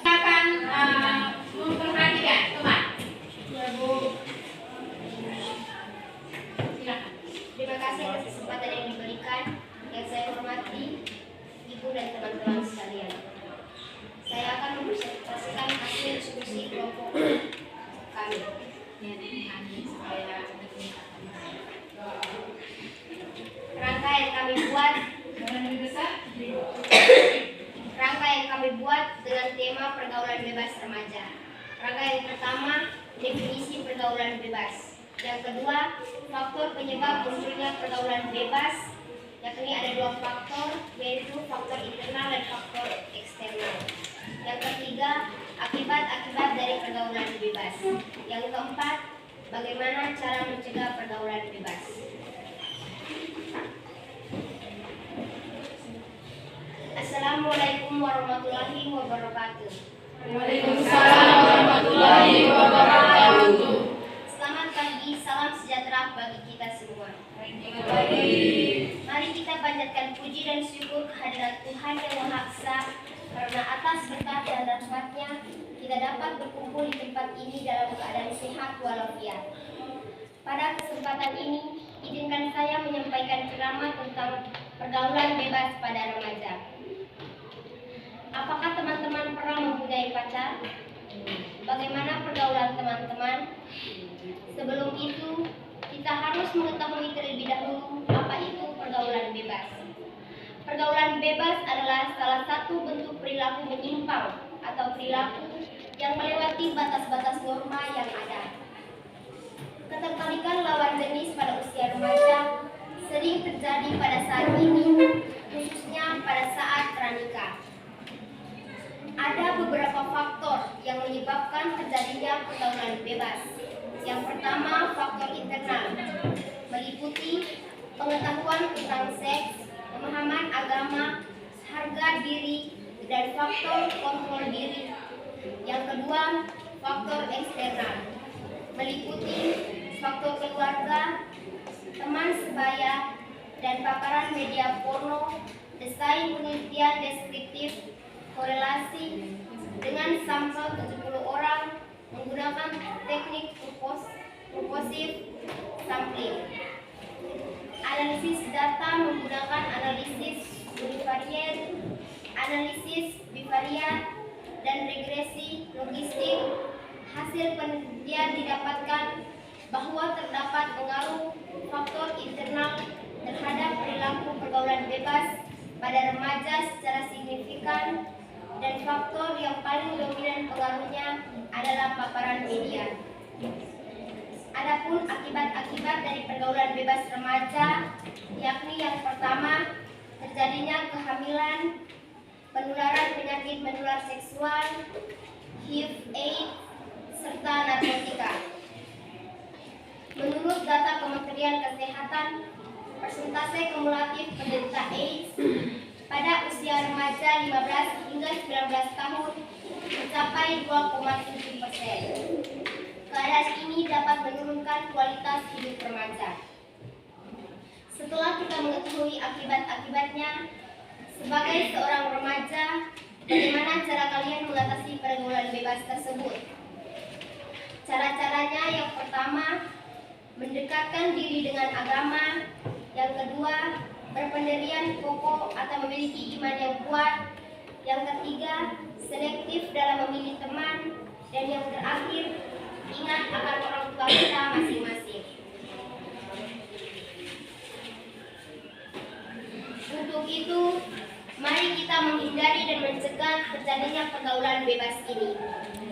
Speaker 2: Akan memperhatikan teman. Silakan.
Speaker 5: Terima kasih atas kesempatan yang diberikan. Yang saya hormati Ibu dan teman-teman sekalian. Saya akan mempresentasikan hasil diskusi kelompok kami. Rangka yang kami buat dengan tema pergaulan bebas remaja. Rangka yang pertama, definisi pergaulan bebas. Yang kedua, faktor penyebab munculnya pergaulan bebas, yakni ada 2 faktor, yaitu faktor internal dan faktor eksternal. Yang ketiga, akibat-akibat dari pergaulan bebas. Yang keempat, bagaimana cara mencegah pergaulan bebas. Assalamualaikum warahmatullahi wabarakatuh.
Speaker 7: Waalaikumsalam warahmatullahi wabarakatuh.
Speaker 5: Selamat pagi, salam sejahtera bagi kita semua. Mari kita panjatkan puji dan syukur kehadirat Tuhan Yang Maha Esa, karena atas berkat dan rahmat-Nya kita dapat berkumpul di tempat ini dalam keadaan sehat walafiat. Pada kesempatan ini, izinkan saya menyampaikan ceramah tentang pergaulan bebas pada remaja. Apakah teman-teman pernah mempunyai pacar? Bagaimana pergaulan teman-teman? Sebelum itu, kita harus mengetahui terlebih dahulu apa itu pergaulan bebas. Pergaulan bebas adalah salah satu bentuk perilaku menyimpang atau perilaku yang melewati batas-batas norma yang ada. Ketertarikan lawan jenis pada usia remaja sering terjadi pada saat ini, khususnya pada saat pranikah. Ada beberapa faktor yang menyebabkan terjadinya pergaulan bebas. Yang pertama, faktor internal, meliputi pengetahuan tentang seks, pemahaman agama, harga diri, dan faktor kontrol diri. Yang kedua, faktor eksternal, meliputi faktor keluarga, teman sebaya, dan paparan media porno, desain penelitian deskriptif korelasi dengan sampel 70 orang menggunakan teknik purposive sampling. Analisis data menggunakan analisis bivariat, dan regresi logistik. Hasil penelitian didapatkan bahwa terdapat pengaruh faktor internal terhadap perilaku pergaulan bebas pada remaja secara signifikan, dan faktor yang paling dominan pengaruhnya adalah paparan media. Adapun akibat-akibat dari pergaulan bebas remaja, yakni yang pertama, terjadinya kehamilan, penularan penyakit menular seksual, HIV/AIDS, serta narkotika. Menurut data Kementerian Kesehatan, persentase kumulatif penderita AIDS pada usia remaja 15 hingga 19 tahun mencapai 2,7%. Keadaan ini dapat menurunkan kualitas hidup remaja. Setelah kita mengetahui akibat-akibatnya, sebagai seorang remaja, bagaimana cara kalian mengatasi pergaulan bebas tersebut? Cara-caranya yang pertama, mendekatkan diri dengan agama. Yang kedua, berpendirian kokoh atau memiliki iman yang kuat. Yang ketiga, selektif dalam memilih teman. Dan yang terakhir, ingat akan orang tua kita masing-masing. Untuk itu, mari kita menghindari dan mencegah terjadinya pergaulan bebas ini.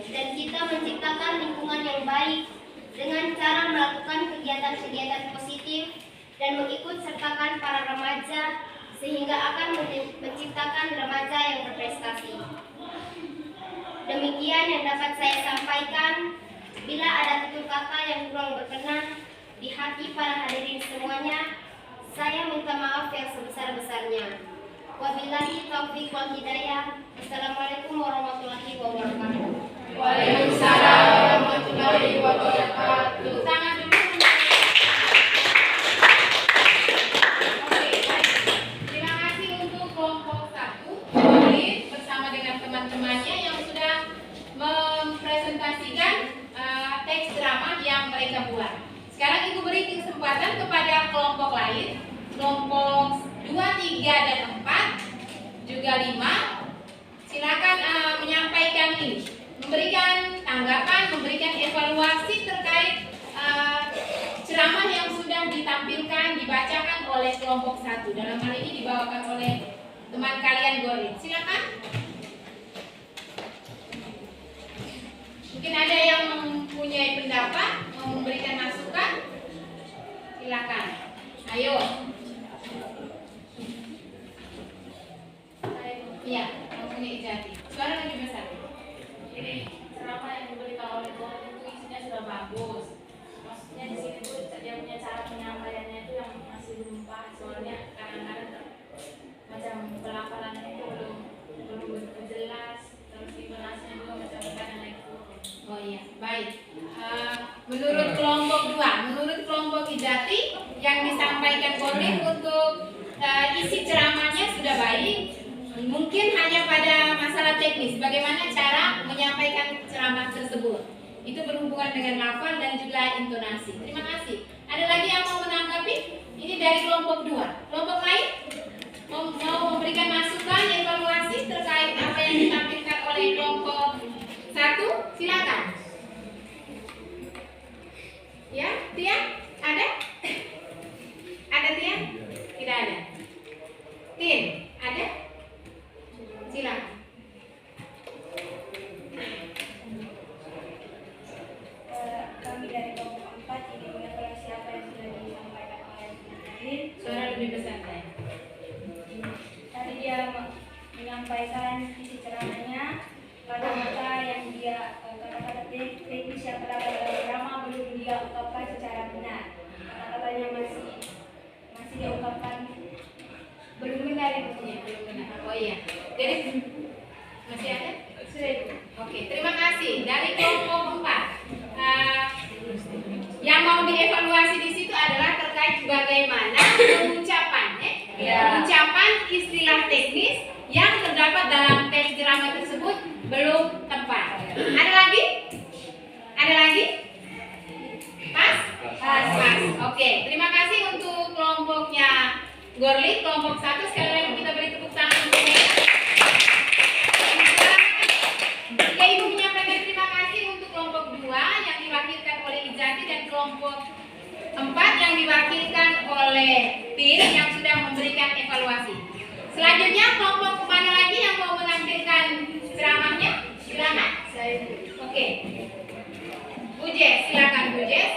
Speaker 5: Dan kita menciptakan lingkungan yang baik dengan cara melakukan kegiatan-kegiatan positif dan mengikut sertakan para remaja sehingga akan menciptakan remaja yang berprestasi. Demikian yang dapat saya sampaikan. Bila ada tutur kata yang kurang berkenan di hati para hadirin semuanya, saya minta maaf yang sebesar-besarnya. Wabillahi taufiq wal hidayah. Assalamualaikum warahmatullahi wabarakatuh.
Speaker 7: Waalaikumsalam warahmatullahi wabarakatuh.
Speaker 2: Tangan dulu. Oke, baik. Terima kasih untuk kelompok 1 murid bersama dengan teman-temannya yang sudah mempresentasikan teks drama yang mereka buat. Sekarang Ibu beri kesempatan kepada kelompok lain, kelompok 2, 3, dan 4, juga 5. Silakan menyampaikan ini, memberikan tanggapan, memberikan evaluasi terkait ceramah yang sudah ditampilkan, dibacakan oleh kelompok 1. Dalam hal ini dibawakan oleh teman kalian Gorin. Silakan. Mungkin ada yang mempunyai pendapat, mau memberikan masukan, silakan. Ayo. Iya, mempunyai ijazah. Suara lebih besar.
Speaker 1: Jadi ceramah yang diberikan oleh Tuhan itu isinya sudah bagus. Maksudnya di sini tuh dia punya cara penyampaiannya itu yang masih belum pas. Soalnya kadang-kadang macam pelafalannya itu belum begitu jelas. Terus intonasinya juga macam kadang naik turun.
Speaker 2: Oh iya, baik. Menurut kelompok 2, menurut kelompok Ijati yang disampaikan Kodim untuk isi ceramahnya sudah baik. Mungkin hanya pada masalah teknis, bagaimana cara menyampaikan ceramah tersebut. Itu berhubungan dengan lafal dan juga intonasi. Terima kasih. Ada lagi yang mau menanggapi? Ini dari kelompok 2. Kelompok lain mau memberikan masukan, evaluasi terkait apa yang ditampilkan oleh kelompok 1? Silakan. Ya, Tia? Ada? Ada Tia? Tidak ada. Tin, ada? Silakan.
Speaker 3: Kami dari kelompok 4 ini mengevaluasi apa yang sudah disampaikan oleh Din.
Speaker 2: Suara lebih besar, Teh.
Speaker 3: Tadi dia menyampaikan isi ceramahnya, kata-kata yang dia kata-kata teknis yang terdapat dalam drama belum dia ungkapkan secara benar. Kata-katanya masih diungkapkan belum benar intinya.
Speaker 2: Belum benar. Oh iya. Jadi masih ada?
Speaker 3: Sudah itu.
Speaker 2: Oke, terima kasih. Dari kelompok 4, yang mau dievaluasi di situ adalah terkait bagaimana pengucapan, ucapan istilah teknis yang terdapat dalam teks drama tersebut belum tepat. Ada lagi? Ada lagi? Pas? Pas. Oke, terima kasih untuk kelompoknya Gorli, kelompok 1. Sekali lagi kita beri tepuk tangan untuk mereka. Ya, Ibu menyampaikan terima kasih untuk kelompok 2 yang diwakilkan oleh Ijati dan kelompok 4 yang diwakilkan oleh Pin yang sudah memberikan evaluasi. Selanjutnya kelompok mana lagi yang mau menampilkan ceramahnya? Silakan. Oke. Bu Jess, silakan Bu Jess.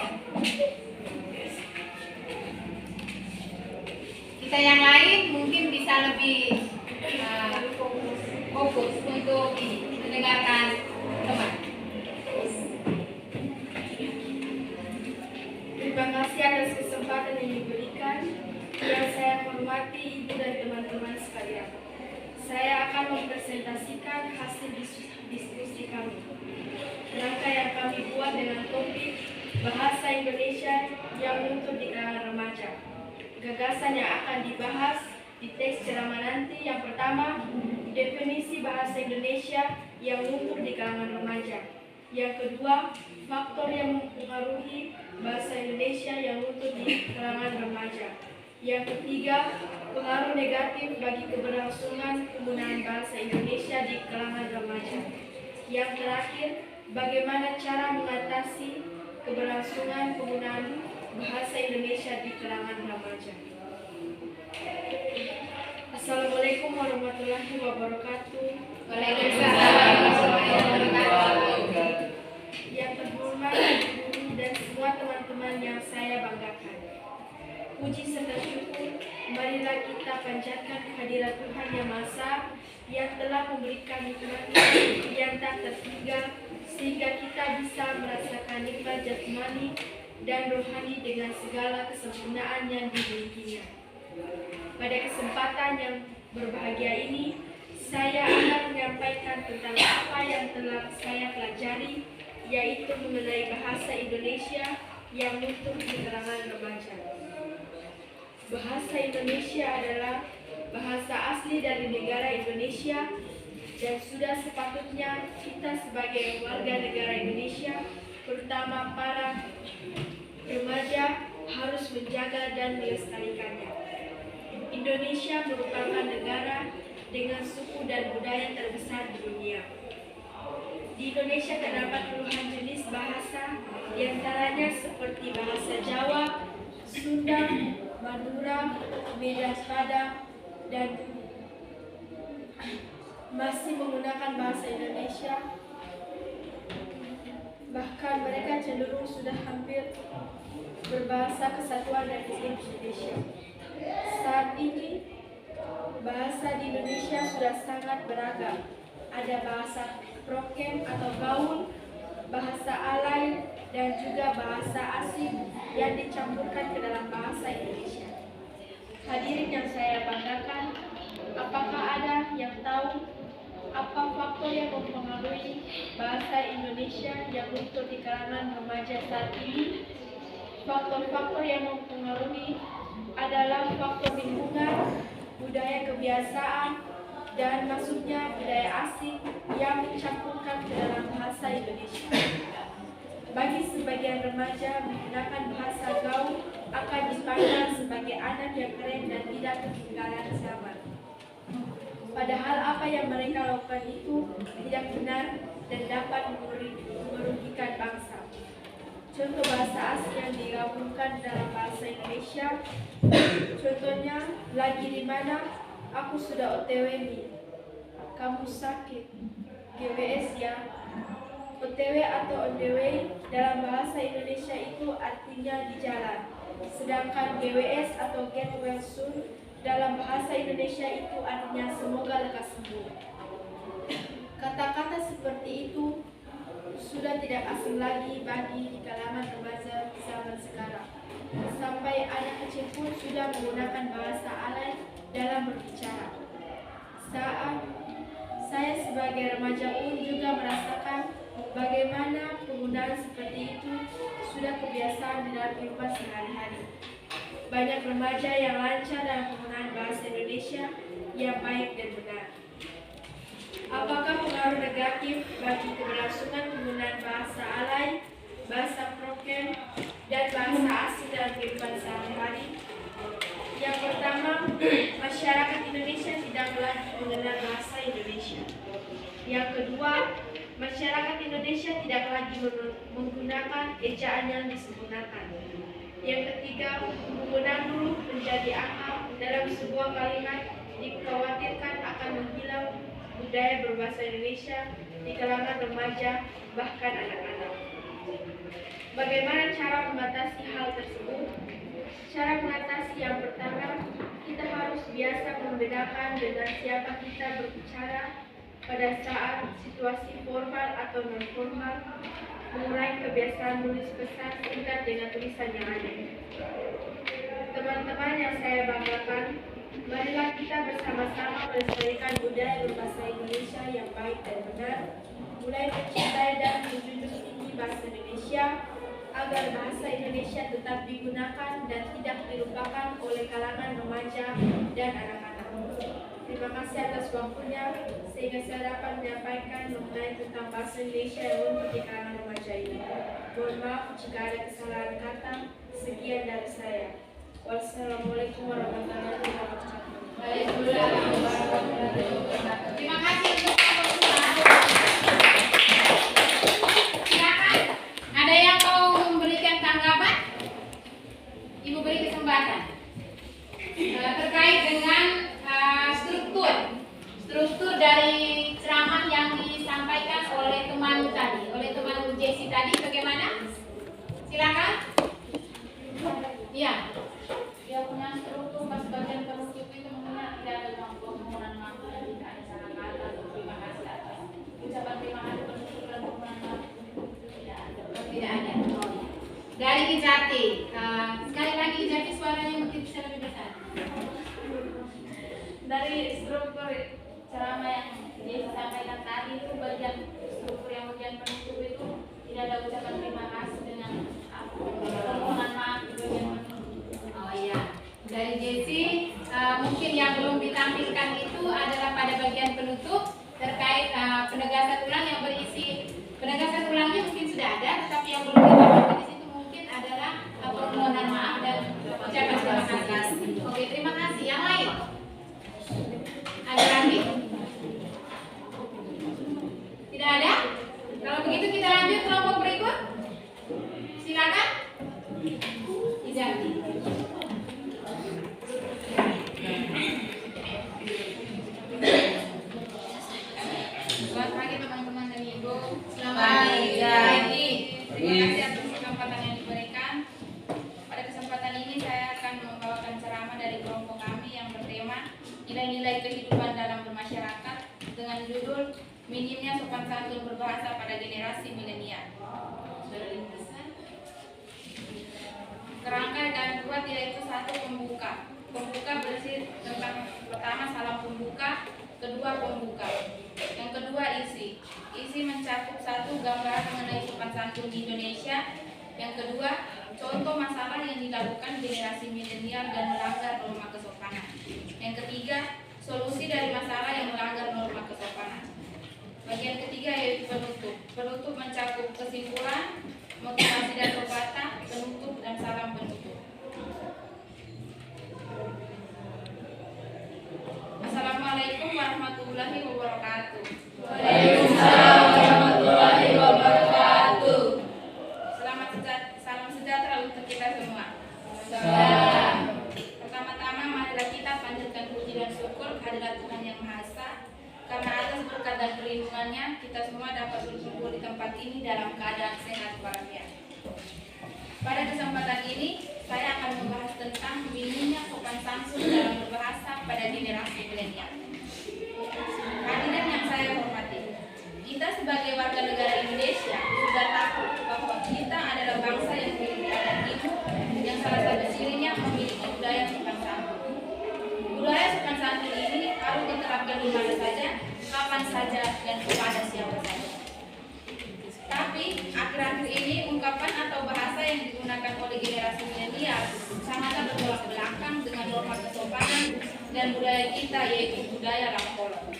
Speaker 2: Kita yang lain mungkin bisa lebih fokus untuk mendengarkan teman.
Speaker 3: Terima kasih atas kesempatan yang diberikan. Yang saya hormati Ibu dan teman-teman sekalian. Saya akan mempresentasikan hasil diskusi kami. Kerangka yang kami buat dengan topik Bahasa Indonesia yang luntur di kalangan remaja. Gagasan yang akan dibahas di teks ceramah nanti yang pertama, definisi bahasa Indonesia yang luntur di kalangan remaja. Yang kedua, faktor yang mempengaruhi bahasa Indonesia yang luntur di kalangan remaja. Yang ketiga, pengaruh negatif bagi keberlangsungan penggunaan bahasa Indonesia di kalangan remaja. Yang terakhir, bagaimana cara mengatasi keberlangsungan penggunaan bahasa Indonesia di kalangan remaja. Assalamualaikum warahmatullahi wabarakatuh.
Speaker 2: Waalaikumsalam warahmatullahi wabarakatuh.
Speaker 3: Yang terhormat guru dan semua teman-teman yang saya banggakan. Puji serta syukur, marilah kita panjatkan kehadirat Tuhan Yang Maha Esa yang telah memberikan nikmat yang tak terhingga sehingga kita bisa merasakan nikmat jasmani dan rohani dengan segala kesempurnaan yang dimilikinya. Pada kesempatan yang berbahagia ini, saya akan menyampaikan tentang apa yang telah saya pelajari, yaitu mengenai bahasa Indonesia yang luntur di kalangan remaja. Bahasa Indonesia adalah bahasa asli dari negara Indonesia dan sudah sepatutnya kita sebagai warga negara Indonesia, terutama para remaja, harus menjaga dan melestarikannya. Indonesia merupakan negara dengan suku dan budaya terbesar di dunia. Di Indonesia terdapat puluhan jenis bahasa, diantaranya seperti bahasa Jawa, Sunda, Madura, Medan Padang, dan masih menggunakan bahasa Indonesia. Bahkan mereka cenderung sudah hampir berbahasa kesatuan Republik Indonesia. Saat ini, bahasa di Indonesia sudah sangat beragam. Ada bahasa prokem atau gaul, bahasa alay, dan juga bahasa asing yang dicampurkan ke dalam bahasa Indonesia. Hadirin yang saya banggakan, apakah ada yang tahu apa faktor yang mempengaruhi bahasa Indonesia yang luntur di kalangan remaja saat ini? Faktor-faktor yang mempengaruhi adalah faktor lingkungan, budaya kebiasaan, dan masuknya budaya asing yang dicampurkan ke dalam bahasa Indonesia. Bagi sebagian remaja, menggunakan bahasa gaul akan dipandang sebagai anak yang keren dan tidak ketinggalan zaman. Padahal apa yang mereka lakukan itu tidak benar dan dapat merugikan bangsa. Contoh bahasa asing yang digabungkan dalam bahasa Indonesia, contohnya, lagi di mana, aku sudah OTW nih, kamu sakit, GWS ya. OTW atau on the way dalam bahasa Indonesia itu artinya di jalan. Sedangkan GWS atau get well soon dalam bahasa Indonesia itu artinya semoga lekas sembuh. Kata-kata seperti itu sudah tidak asing lagi bagi di kalangan remaja zaman sekarang. Sampai anak kecil pun sudah menggunakan bahasa alay dalam berbicara. Saat saya sebagai remaja pun juga merasakan bagaimana penggunaan seperti itu sudah kebiasaan di dalam kehidupan sehari-hari. Banyak remaja yang lancar dalam penggunaan bahasa Indonesia yang baik dan benar. Apakah pengaruh negatif bagi keberlangsungan penggunaan bahasa alay, bahasa prokem, dan bahasa asing dalam kehidupan sehari-hari? Yang pertama, masyarakat Indonesia tidak lagi mengenal bahasa Indonesia. Yang kedua, masyarakat Indonesia tidak lagi menggunakan ejaan yang disempurnakan. Yang ketiga, penggunaan huruf menjadi angka dalam sebuah kalimat dikhawatirkan akan menghilang budaya berbahasa Indonesia di kalangan remaja, bahkan anak-anak. Bagaimana cara mengatasi hal tersebut? Cara mengatasi yang pertama, kita harus biasa membedakan dengan siapa kita berbicara pada saat situasi formal atau non-formal, mengurangi kebiasaan menulis pesan singkat dengan tulisan yang aneh. Teman-teman yang saya banggakan, marilah kita bersama-sama melestarikan budaya berbahasa Indonesia yang baik dan benar, mulai mencintai dan menjunjung tinggi bahasa Indonesia, agar bahasa Indonesia tetap digunakan dan tidak dilupakan oleh kalangan remaja dan anak-anak. Terima kasih atas waktunya, sehingga saya dapat menyampaikan mengenai tentang bahasa Indonesia yang untuk di kalangan remaja ini. Mohon maaf jika ada kesalahan kata. Sekian dari saya. Wassalamualaikum warahmatullahi wabarakatuh.
Speaker 2: Waalaikumsalam warahmatullahi wabarakatuh. Terima kasih untuk pembicaraan. Silakan. Ada yang mau memberikan tanggapan? Ibu beri kesempatan. Terkait dengan struktur dari ceramah yang disampaikan oleh teman tadi, oleh teman Jesse tadi, bagaimana? Silakan. Iya. Dia punya struktur pas bagian penutup itu menggunakan tidak ada penggunaan makna dan tidak ada salah kata. Terima kasih atas ucapan terima kasih penutup dan penggunaan makna. Tidak ada. Dari Kijati, sekali lagi Kijati suaranya mungkin bisa lebih besar.
Speaker 1: Dari struktur ceramah yang dia sampaikan tadi itu bagian struktur yang bagian penutup itu tidak ada ucapan terima kasih dengan permohonan maaf di bagian penutup.
Speaker 2: Oh iya, dari Jesse mungkin yang belum ditampilkan itu adalah pada bagian penutup terkait penegasan ulang yang berisi penegasan ulangnya mungkin sudah ada, tetapi yang belum ditampilkan di situ mungkin adalah permohonan maaf dan ucapan terima kasih. Oke, terima kasih. Yang lain? Ada lagi? Tidak ada? Kalau begitu kita lanjut kelompok berikut. Silakan. Ijati. Selamat pagi teman-teman dan ibu. Selamat pagi. Terima kasih atas kesempatan yang diberikan. Pada kesempatan ini saya akan membawakan ceramah dari kelompok kami yang bertema nilai-nilai kehidupan dalam bermasyarakat dengan judul minimnya sopan santun berbahasa pada generasi milenial. Kerangka dan buat yaitu satu pembuka. Pembuka berisi tentang pertama salam pembuka, kedua pembuka. Yang kedua isi. Isi mencakup satu gambaran mengenai sopan santun di Indonesia. Yang kedua contoh masalah yang dilakukan generasi milenial dan melanggar norma kesopanan. Yang ketiga solusi dari masalah yang melanggar norma kesopanan. Bagian ketiga yaitu penutup. Penutup mencakup kesimpulan, motivasi dan pepatah, penutup dan salam penutup. Assalamualaikum warahmatullahi wabarakatuh.
Speaker 7: Waalaikumsalam warahmatullahi wabarakatuh.
Speaker 2: Salam sejahtera untuk kita semua.
Speaker 7: Salam.
Speaker 2: Pertama-tama marilah kita panjatkan puji dan syukur kehadirat Tuhan Yang Maha Esa, karena atas berkat dan perlindungannya kita semua dapat berkumpul di tempat ini dalam keadaan sehat walafiat. Pada kesempatan ini saya akan membahas tentang minimnya sopan santun dalam berbahasa pada generasi milenial. Hadirin yang saya hormati, kita sebagai warga negara Indonesia sudah tahu bahwa kita adalah bangsa yang memiliki adat ibu yang salah satu cirinya memiliki budaya sopan santun. Budaya sopan santun ini harus diterapkan di mana saja, kapan saja, dan kepada siapa saja. Tapi akhir-akhir ini ungkapan atau bahasa yang digunakan oleh generasi milenial sangatlah bertolak belakang dengan norma kesopanan dan budaya kita, yaitu budaya ramkolot.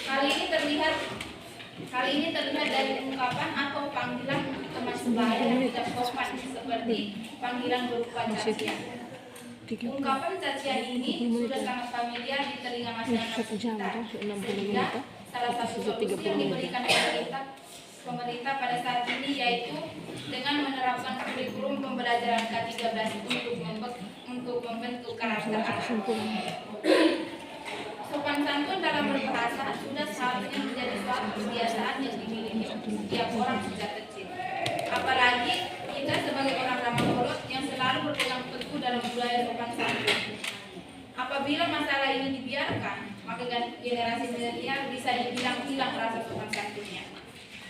Speaker 2: Hal ini terlihat dari ungkapan atau panggilan teman sebaya yang tidak sopan seperti panggilan berupa cacian. Ungkapan cacian ini sudah sangat familiar di telinga masyarakat kita, sehingga salah satu solusi yang diberikan pemerintah pada saat ini yaitu dengan menerapkan kurikulum pembelajaran K13 untuk membentuk karakter anak. Sopan santun dalam berbahasa sudah seharusnya menjadi suatu kebiasaan yang dimiliki setiap orang sejak kecil. Apalagi kita sebagai orang ramah yang selalu berpegang teguh dalam budaya sopan santun. Apabila masalah ini dibiarkan, maka generasi milenial bisa dibilang hilang rasa sopan santunnya,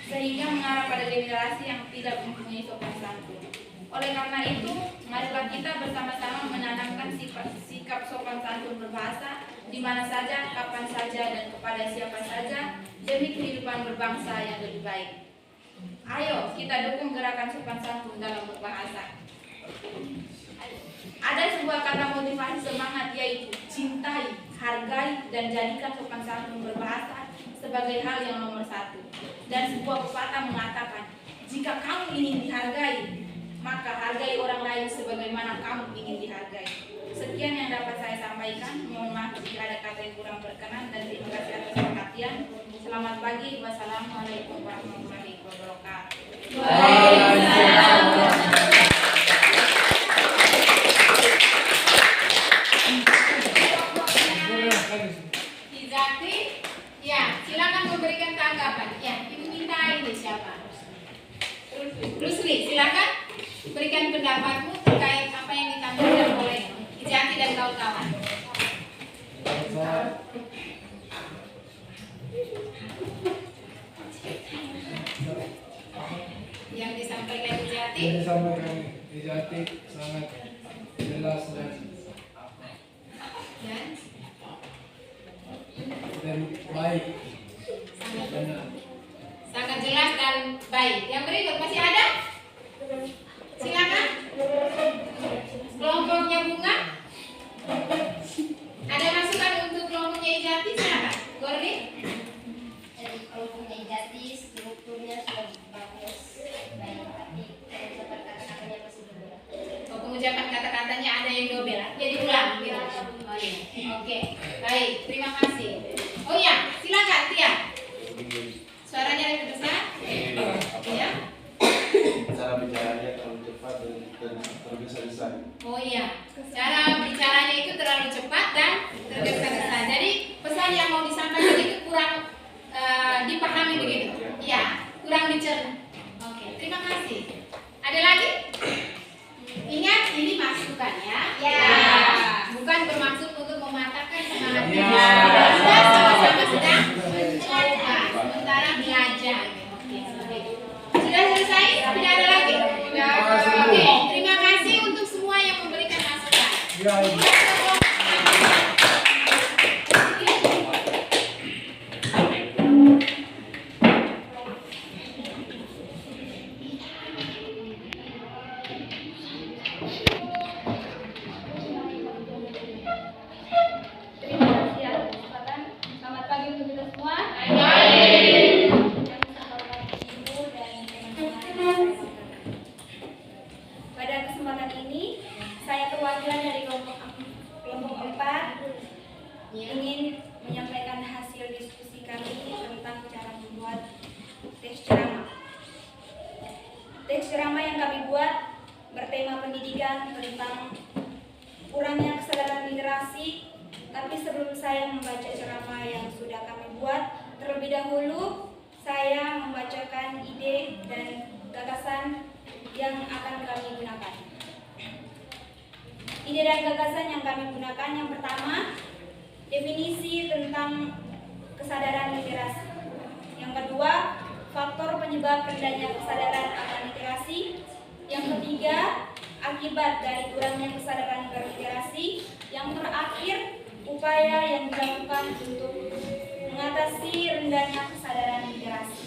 Speaker 2: sehingga mengarah pada generasi yang tidak mempunyai sopan santun. Oleh karena itu, marilah kita bersama-sama menanamkan sikap sopan santun berbahasa di mana saja, kapan saja, dan kepada siapa saja demi kehidupan berbangsa yang lebih baik. Ayo kita dukung gerakan sopan santun dalam berbahasa. Ada sebuah kata motivasi semangat, yaitu cintai, hargai, dan jadikan sopan santun berbahasa sebagai hal yang nomor satu. Dan sebuah pepatah mengatakan, jika kamu ingin dihargai, maka hargai orang lain sebagaimana kamu ingin dihargai. Sekian yang dapat saya sampaikan. Mohon maaf jika ada kata yang kurang berkenan, dan terima kasih atas perhatian. Selamat pagi. Wassalamualaikum warahmatullahi wabarakatuh. Izati, ya silakan memberikan tanggapan. Ya, ibu minta ini siapa? Rusli, silakan berikan pendapatmu terkait apa yang ditampilkan oleh Izati dan kawan-kawan. Yang disampaikan Izati.
Speaker 9: Yang disampaikan Izati sangat jelas dan baik.
Speaker 2: Sangat jelas dan baik. Yang berikut masih ada? Silakan. Kelompoknya Bunga. Ada masukan untuk kelompoknya Izati? Silakan. Gordi.
Speaker 5: Dari kelompoknya Izati strukturnya sudah bagus, baik, tapi pengucapan kata-katanya masih berbeda.
Speaker 2: Oh, pengucapan kata-katanya ada yang dobel. Jadi ulang gitu. Oh iya. Oke. Baik, terima kasih. Oh iya, silakan Tia. Suaranya lebih besar. Ya.
Speaker 6: Cara bicaranya terlalu cepat dan tergesa-gesa.
Speaker 2: Oh iya, cara bicaranya itu terlalu cepat dan tergesa-gesa. Jadi pesan yang mau disampaikan itu kurang dipahami begitu. Ya, kurang dicerna. Oke, terima kasih. Ada lagi? Ingat, ini masukan ya.
Speaker 5: Ya.
Speaker 2: Bukan bermaksud untuk mematahkan semangat
Speaker 9: Ya.
Speaker 2: kita sama-sama sedang mencoba, sementara belajar. Oke, sudah selesai? Tidak ada lagi? Oke, terima kasih untuk semua yang memberikan masukan.
Speaker 9: Ya,
Speaker 1: Terima kasih atas kesempatan. Selamat pagi untuk kita semua. Ibu dan teman-teman. Pada kesempatan ini, saya perwakilan dari kelompok 4 ingin menyampaikan hasil diskusi kami tentang cara membuat teks ceramah. Teks ceramah yang kami buat bertema pendidikan tentang kurangnya kesadaran literasi. Tapi sebelum saya membaca ceramah yang sudah kami buat, terlebih dahulu saya membacakan ide dan gagasan yang akan kami gunakan. Ide dan gagasan yang kami gunakan, yang pertama, definisi tentang kesadaran literasi. Yang kedua, faktor penyebab rendahnya kesadaran akan literasi. Yang ketiga, akibat dari kurangnya kesadaran berliterasi. Yang terakhir, upaya yang dilakukan untuk mengatasi rendahnya kesadaran literasi.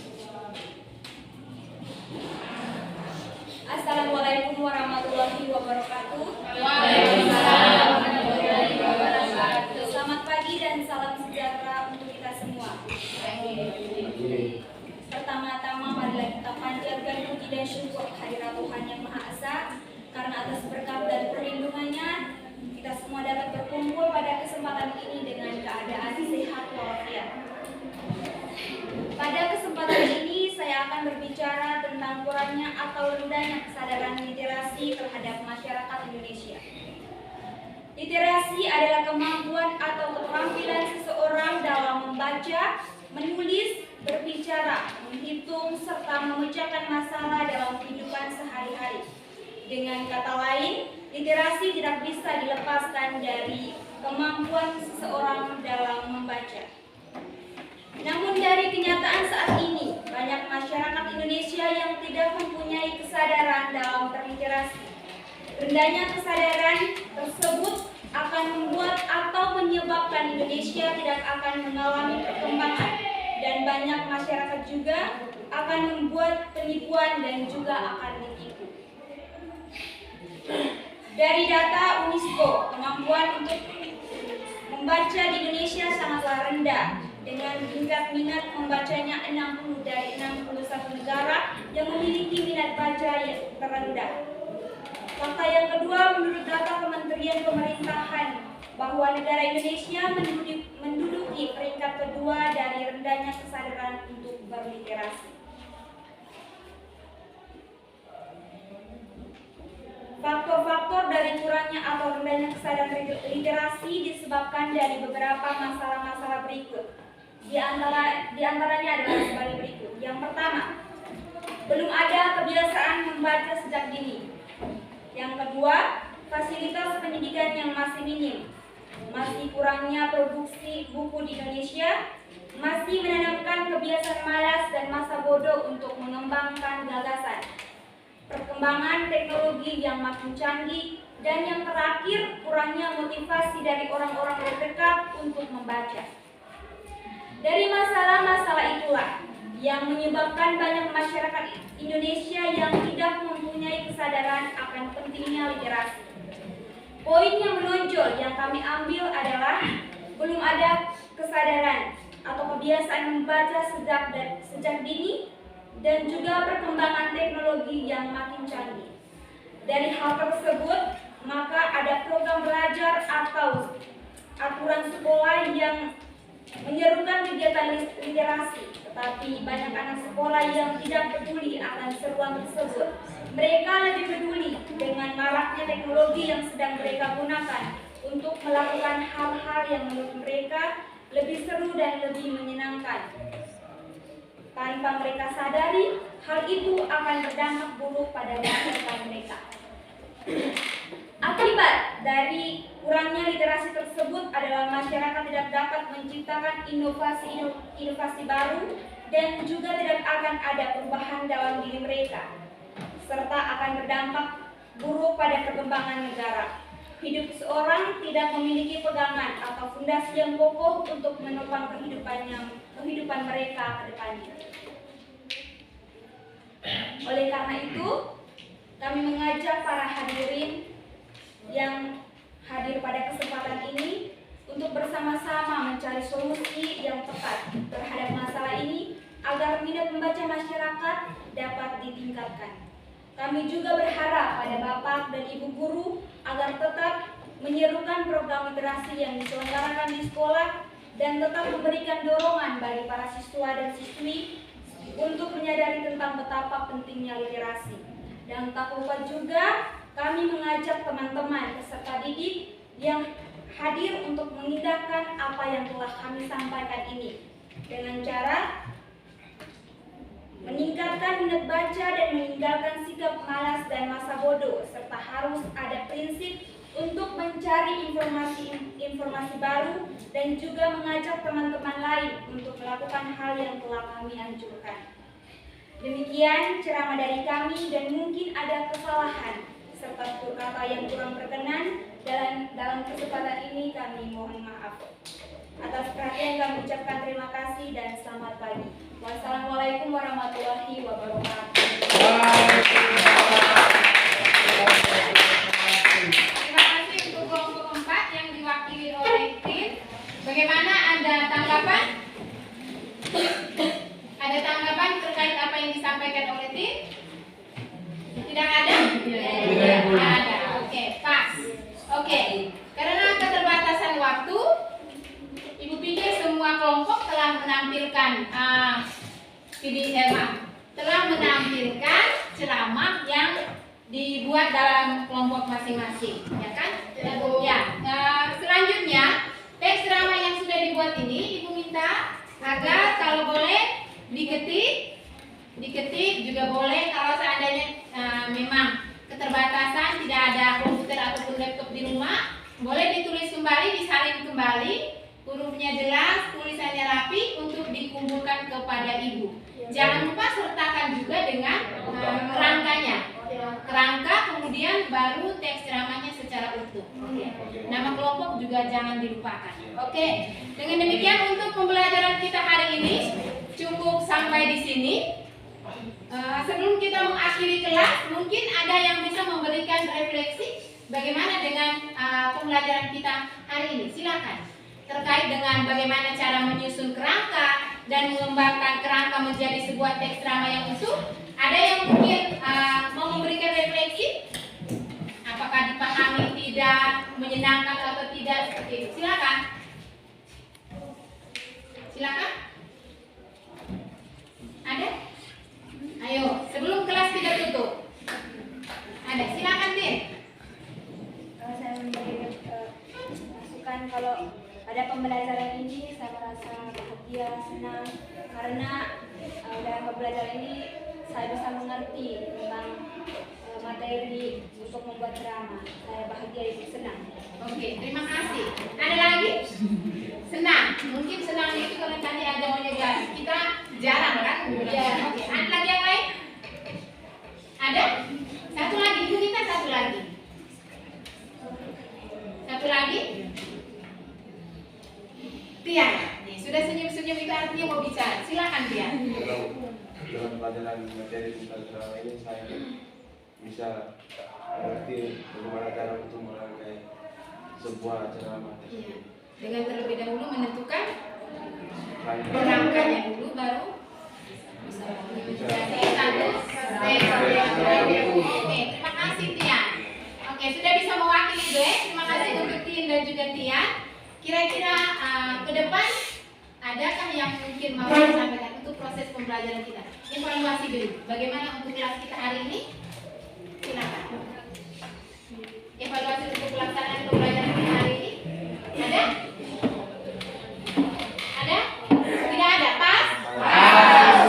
Speaker 1: Assalamualaikum
Speaker 10: warahmatullahi wabarakatuh.
Speaker 7: Waalaikumsalam warahmatullahi wabarakatuh.
Speaker 10: Selamat pagi dan salam sejahtera untuk kita semua. Pertama-tama marilah kita panjatkan puji dan syukur kehadirat Tuhan Yang Maha Esa, karena atas berkat dan perlindungannya kita semua dapat berkumpul pada kesempatan ini dengan keadaan sehat walafiat. Pada kesempatan ini saya akan berbicara tentang kurangnya atau rendahnya kesadaran literasi terhadap masyarakat Indonesia. Literasi adalah kemampuan atau keterampilan seseorang dalam membaca, menulis, berbicara, menghitung, serta memecahkan masalah dalam kehidupan sehari-hari. Dengan kata lain, literasi tidak bisa dilepaskan dari kemampuan seseorang dalam membaca. Namun dari kenyataan saat ini, banyak masyarakat Indonesia yang tidak mempunyai kesadaran dalam berliterasi. Rendahnya kesadaran tersebut akan membuat atau menyebabkan Indonesia tidak akan mengalami perkembangan, dan banyak masyarakat juga akan membuat penipuan dan juga akan ditipu. Dari data UNESCO, kemampuan untuk membaca di Indonesia sangatlah rendah, dengan tingkat minat membacanya 60 dari 61 negara yang memiliki minat baca yang terendah. Fakta yang kedua, menurut data Kementerian Pemerintahan, bahwa negara Indonesia menduduki peringkat kedua dari rendahnya kesadaran untuk berliterasi. Faktor-faktor dari kurangnya atau rendahnya kesadaran literasi disebabkan dari beberapa masalah-masalah berikut. Di antaranya adalah sebagai berikut. Yang pertama, belum ada kebiasaan membaca sejak dini. Yang kedua, fasilitas pendidikan yang masih minim. Masih kurangnya produksi buku di Indonesia, masih menanamkan kebiasaan malas dan masa bodoh untuk mengembangkan gagasan. Perkembangan teknologi yang makin canggih, dan yang terakhir, kurangnya motivasi dari orang-orang terdekat untuk membaca. Dari masalah-masalah itulah yang menyebabkan banyak masyarakat Indonesia yang tidak mempunyai kesadaran akan pentingnya literasi. Poin yang menonjol yang kami ambil adalah belum ada kesadaran atau kebiasaan membaca sejak dini, dan juga perkembangan teknologi yang makin canggih. Dari hal tersebut, maka ada program belajar atau aturan sekolah yang menyerukan kegiatan literasi, tetapi banyak anak sekolah yang tidak peduli akan seruan tersebut. Mereka lebih peduli dengan maraknya teknologi yang sedang mereka gunakan untuk melakukan hal-hal yang menurut mereka lebih seru dan lebih menyenangkan. Tanpa mereka sadari, hal itu akan berdampak buruk pada masa depan mereka. Akibat dari kurangnya literasi tersebut adalah masyarakat tidak dapat menciptakan inovasi baru, dan juga tidak akan ada perubahan dalam diri mereka, serta akan berdampak buruk pada perkembangan negara. Hidup seorang tidak memiliki pegangan atau fondasi yang kokoh untuk menopang kehidupan mereka ke depannya. Oleh karena itu, kami mengajak para hadirin yang hadir pada kesempatan ini untuk bersama-sama mencari solusi yang tepat terhadap masalah ini agar minat membaca masyarakat dapat ditingkatkan. Kami juga berharap pada Bapak dan Ibu guru agar tetap menyerukan program literasi yang diselenggarakan di sekolah, dan tetap memberikan dorongan bagi para siswa dan siswi untuk menyadari tentang betapa pentingnya literasi. Dan tak lupa juga kami mengajak teman-teman peserta didik yang hadir untuk mengindahkan apa yang telah kami sampaikan ini dengan cara meningkatkan minat baca dan meninggalkan sikap malas dan masa bodoh, serta harus ada prinsip untuk mencari informasi baru, dan juga mengajak teman-teman lain untuk melakukan hal yang telah kami anjurkan. Demikian ceramah dari kami, dan mungkin ada kesalahan serta tutur kata yang kurang berkenan dalam kesempatan ini, kami mohon maaf. Atas perhatian kami ucapkan terima kasih dan selamat pagi. Wassalamualaikum warahmatullahi wabarakatuh.
Speaker 2: menampilkan telah menampilkan ceramah yang dibuat dalam kelompok masing-masing, ya kan? Ya. Selanjutnya teks ceramah yang sudah dibuat ini Ibu minta agar kalau boleh diketik juga boleh kalau seandainya memang keterbatasan tidak ada komputer ataupun laptop di rumah, boleh ditulis kembali, disalin kembali, hurufnya jelas, tulisannya rapi untuk dikumpulkan kepada Ibu. Jangan lupa sertakan juga dengan kerangka, kemudian baru teks ceramahnya secara utuh. Nama kelompok juga jangan dilupakan. Oke, dengan demikian untuk pembelajaran kita hari ini cukup sampai di sini. Sebelum kita mengakhiri kelas, mungkin ada yang bisa memberikan refleksi bagaimana dengan pembelajaran kita hari ini. Silakan. Terkait dengan bagaimana cara menyusun kerangka dan mengembangkan kerangka menjadi sebuah teks ceramah yang utuh. Ada yang mungkin mau memberikan refleksi? Apakah dipahami tidak, menyenangkan atau tidak seperti itu? Silakan. Silakan. Ada? Ayo, sebelum kelas kita tutup. Ada, silakan Din.
Speaker 10: Kalau saya memberikan masukan, kalau pada pembelajaran ini saya merasa bahagia, senang karena dalam pembelajaran ini saya bisa mengerti tentang materi untuk membuat ceramah. Saya bahagia dan senang.
Speaker 2: Oke, terima kasih. Ada lagi? Senang. Mungkin senang itu karena tadi ada menyegar. Kita jarang kan? Ya. Oke. Ada lagi yang lain? Ada? Satu lagi. Ibu minta satu lagi. Satu lagi? Tian. Nih, sudah senyum-senyum itu artinya mau bicara. Silakan Tian.
Speaker 6: Dalam pelajaran materi tentang ceramah ini saya bisa mengerti bagaimana cara untuk merangkai sebuah ceramah.
Speaker 2: Iya. Dengan terlebih dahulu menentukan kerangkanya dulu, baru bisa jadi satu step. Oke, terima kasih Tian. Oke, sudah bisa mewakili gue. Terima kasih untuk Tian dan juga Tian. Kira-kira ke depan adakah yang mungkin mau disampaikan untuk proses pembelajaran kita? Evaluasi dulu. Bagaimana untuk kelas kita hari ini? Silakan. Evaluasi untuk pelaksanaan pembelajaran kita hari ini. Ada? Ada? Tidak ada? Pas?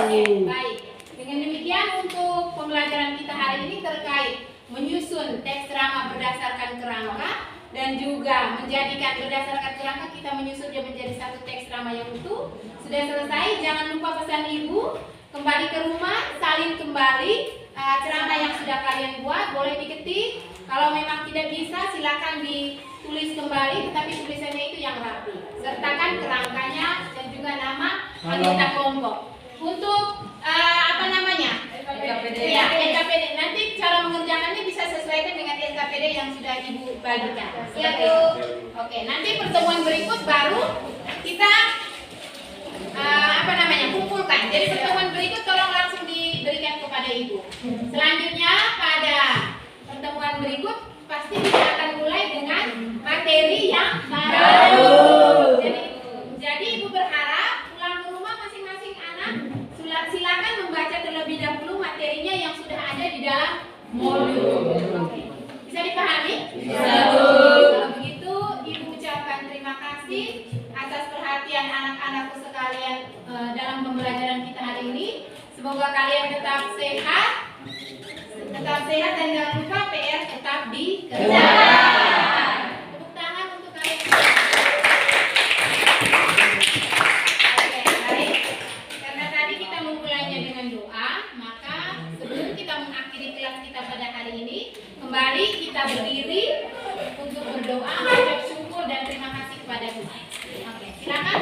Speaker 2: Oke, baik. Dengan demikian untuk pembelajaran kita hari ini terkait menyusun teks ceramah berdasarkan kerangka dan juga menjadikan berdasarkan kerangka kita menyusunnya menjadi satu teks ceramah yang utuh. Sudah selesai. Jangan lupa pesan Ibu kembali ke rumah, salin kembali ceramah yang sudah kalian buat, boleh diketik. Kalau memang tidak bisa silakan ditulis kembali, tetapi tulisannya itu yang rapi. Sertakan kerangkanya dan juga nama anggota kelompok. Untuk apa namanya? LKPD. Ya, LKPD. Nanti cara mengerjakannya bisa sesuaikan dengan LKPD yang sudah Ibu bagikan. Seperti itu. Oke, nanti pertemuan berikut baru kita kumpulkan. Jadi pertemuan berikut tolong langsung diberikan kepada Ibu. Selanjutnya pada pertemuan berikut pasti kita akan mulai dengan materi yang baru. Jadi Ibu berharap pulang ke rumah masing-masing anak silakan membaca terlebih dahulu materinya yang sudah ada di dalam modul. Bisa dipahami? Bisa. Kalau begitu Ibu ucapkan terima kasih atas perhatian anak-anakku sekalian dalam pembelajaran kita hari ini. Semoga kalian tetap sehat dan jangan lupa PR tetap dikerjakan. Tepuk tangan untuk kalian. Oke, baik. Karena tadi kita memulainya dengan doa, maka sebelum kita mengakhiri kelas kita pada hari ini, kembali kita berdiri untuk berdoa, mengucap syukur dan terima kasih kepada Tuhan. Oke, silakan.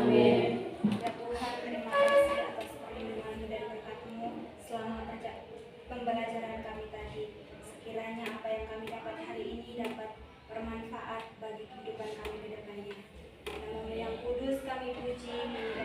Speaker 10: Amin. Ya Tuhan, terima kasih atas perlindungan-Mu dan berkat-Mu selama pembelajaran kami tadi. Sekiranya apa yang kami dapat hari ini dapat bermanfaat bagi kehidupan kami ke depannya. suci,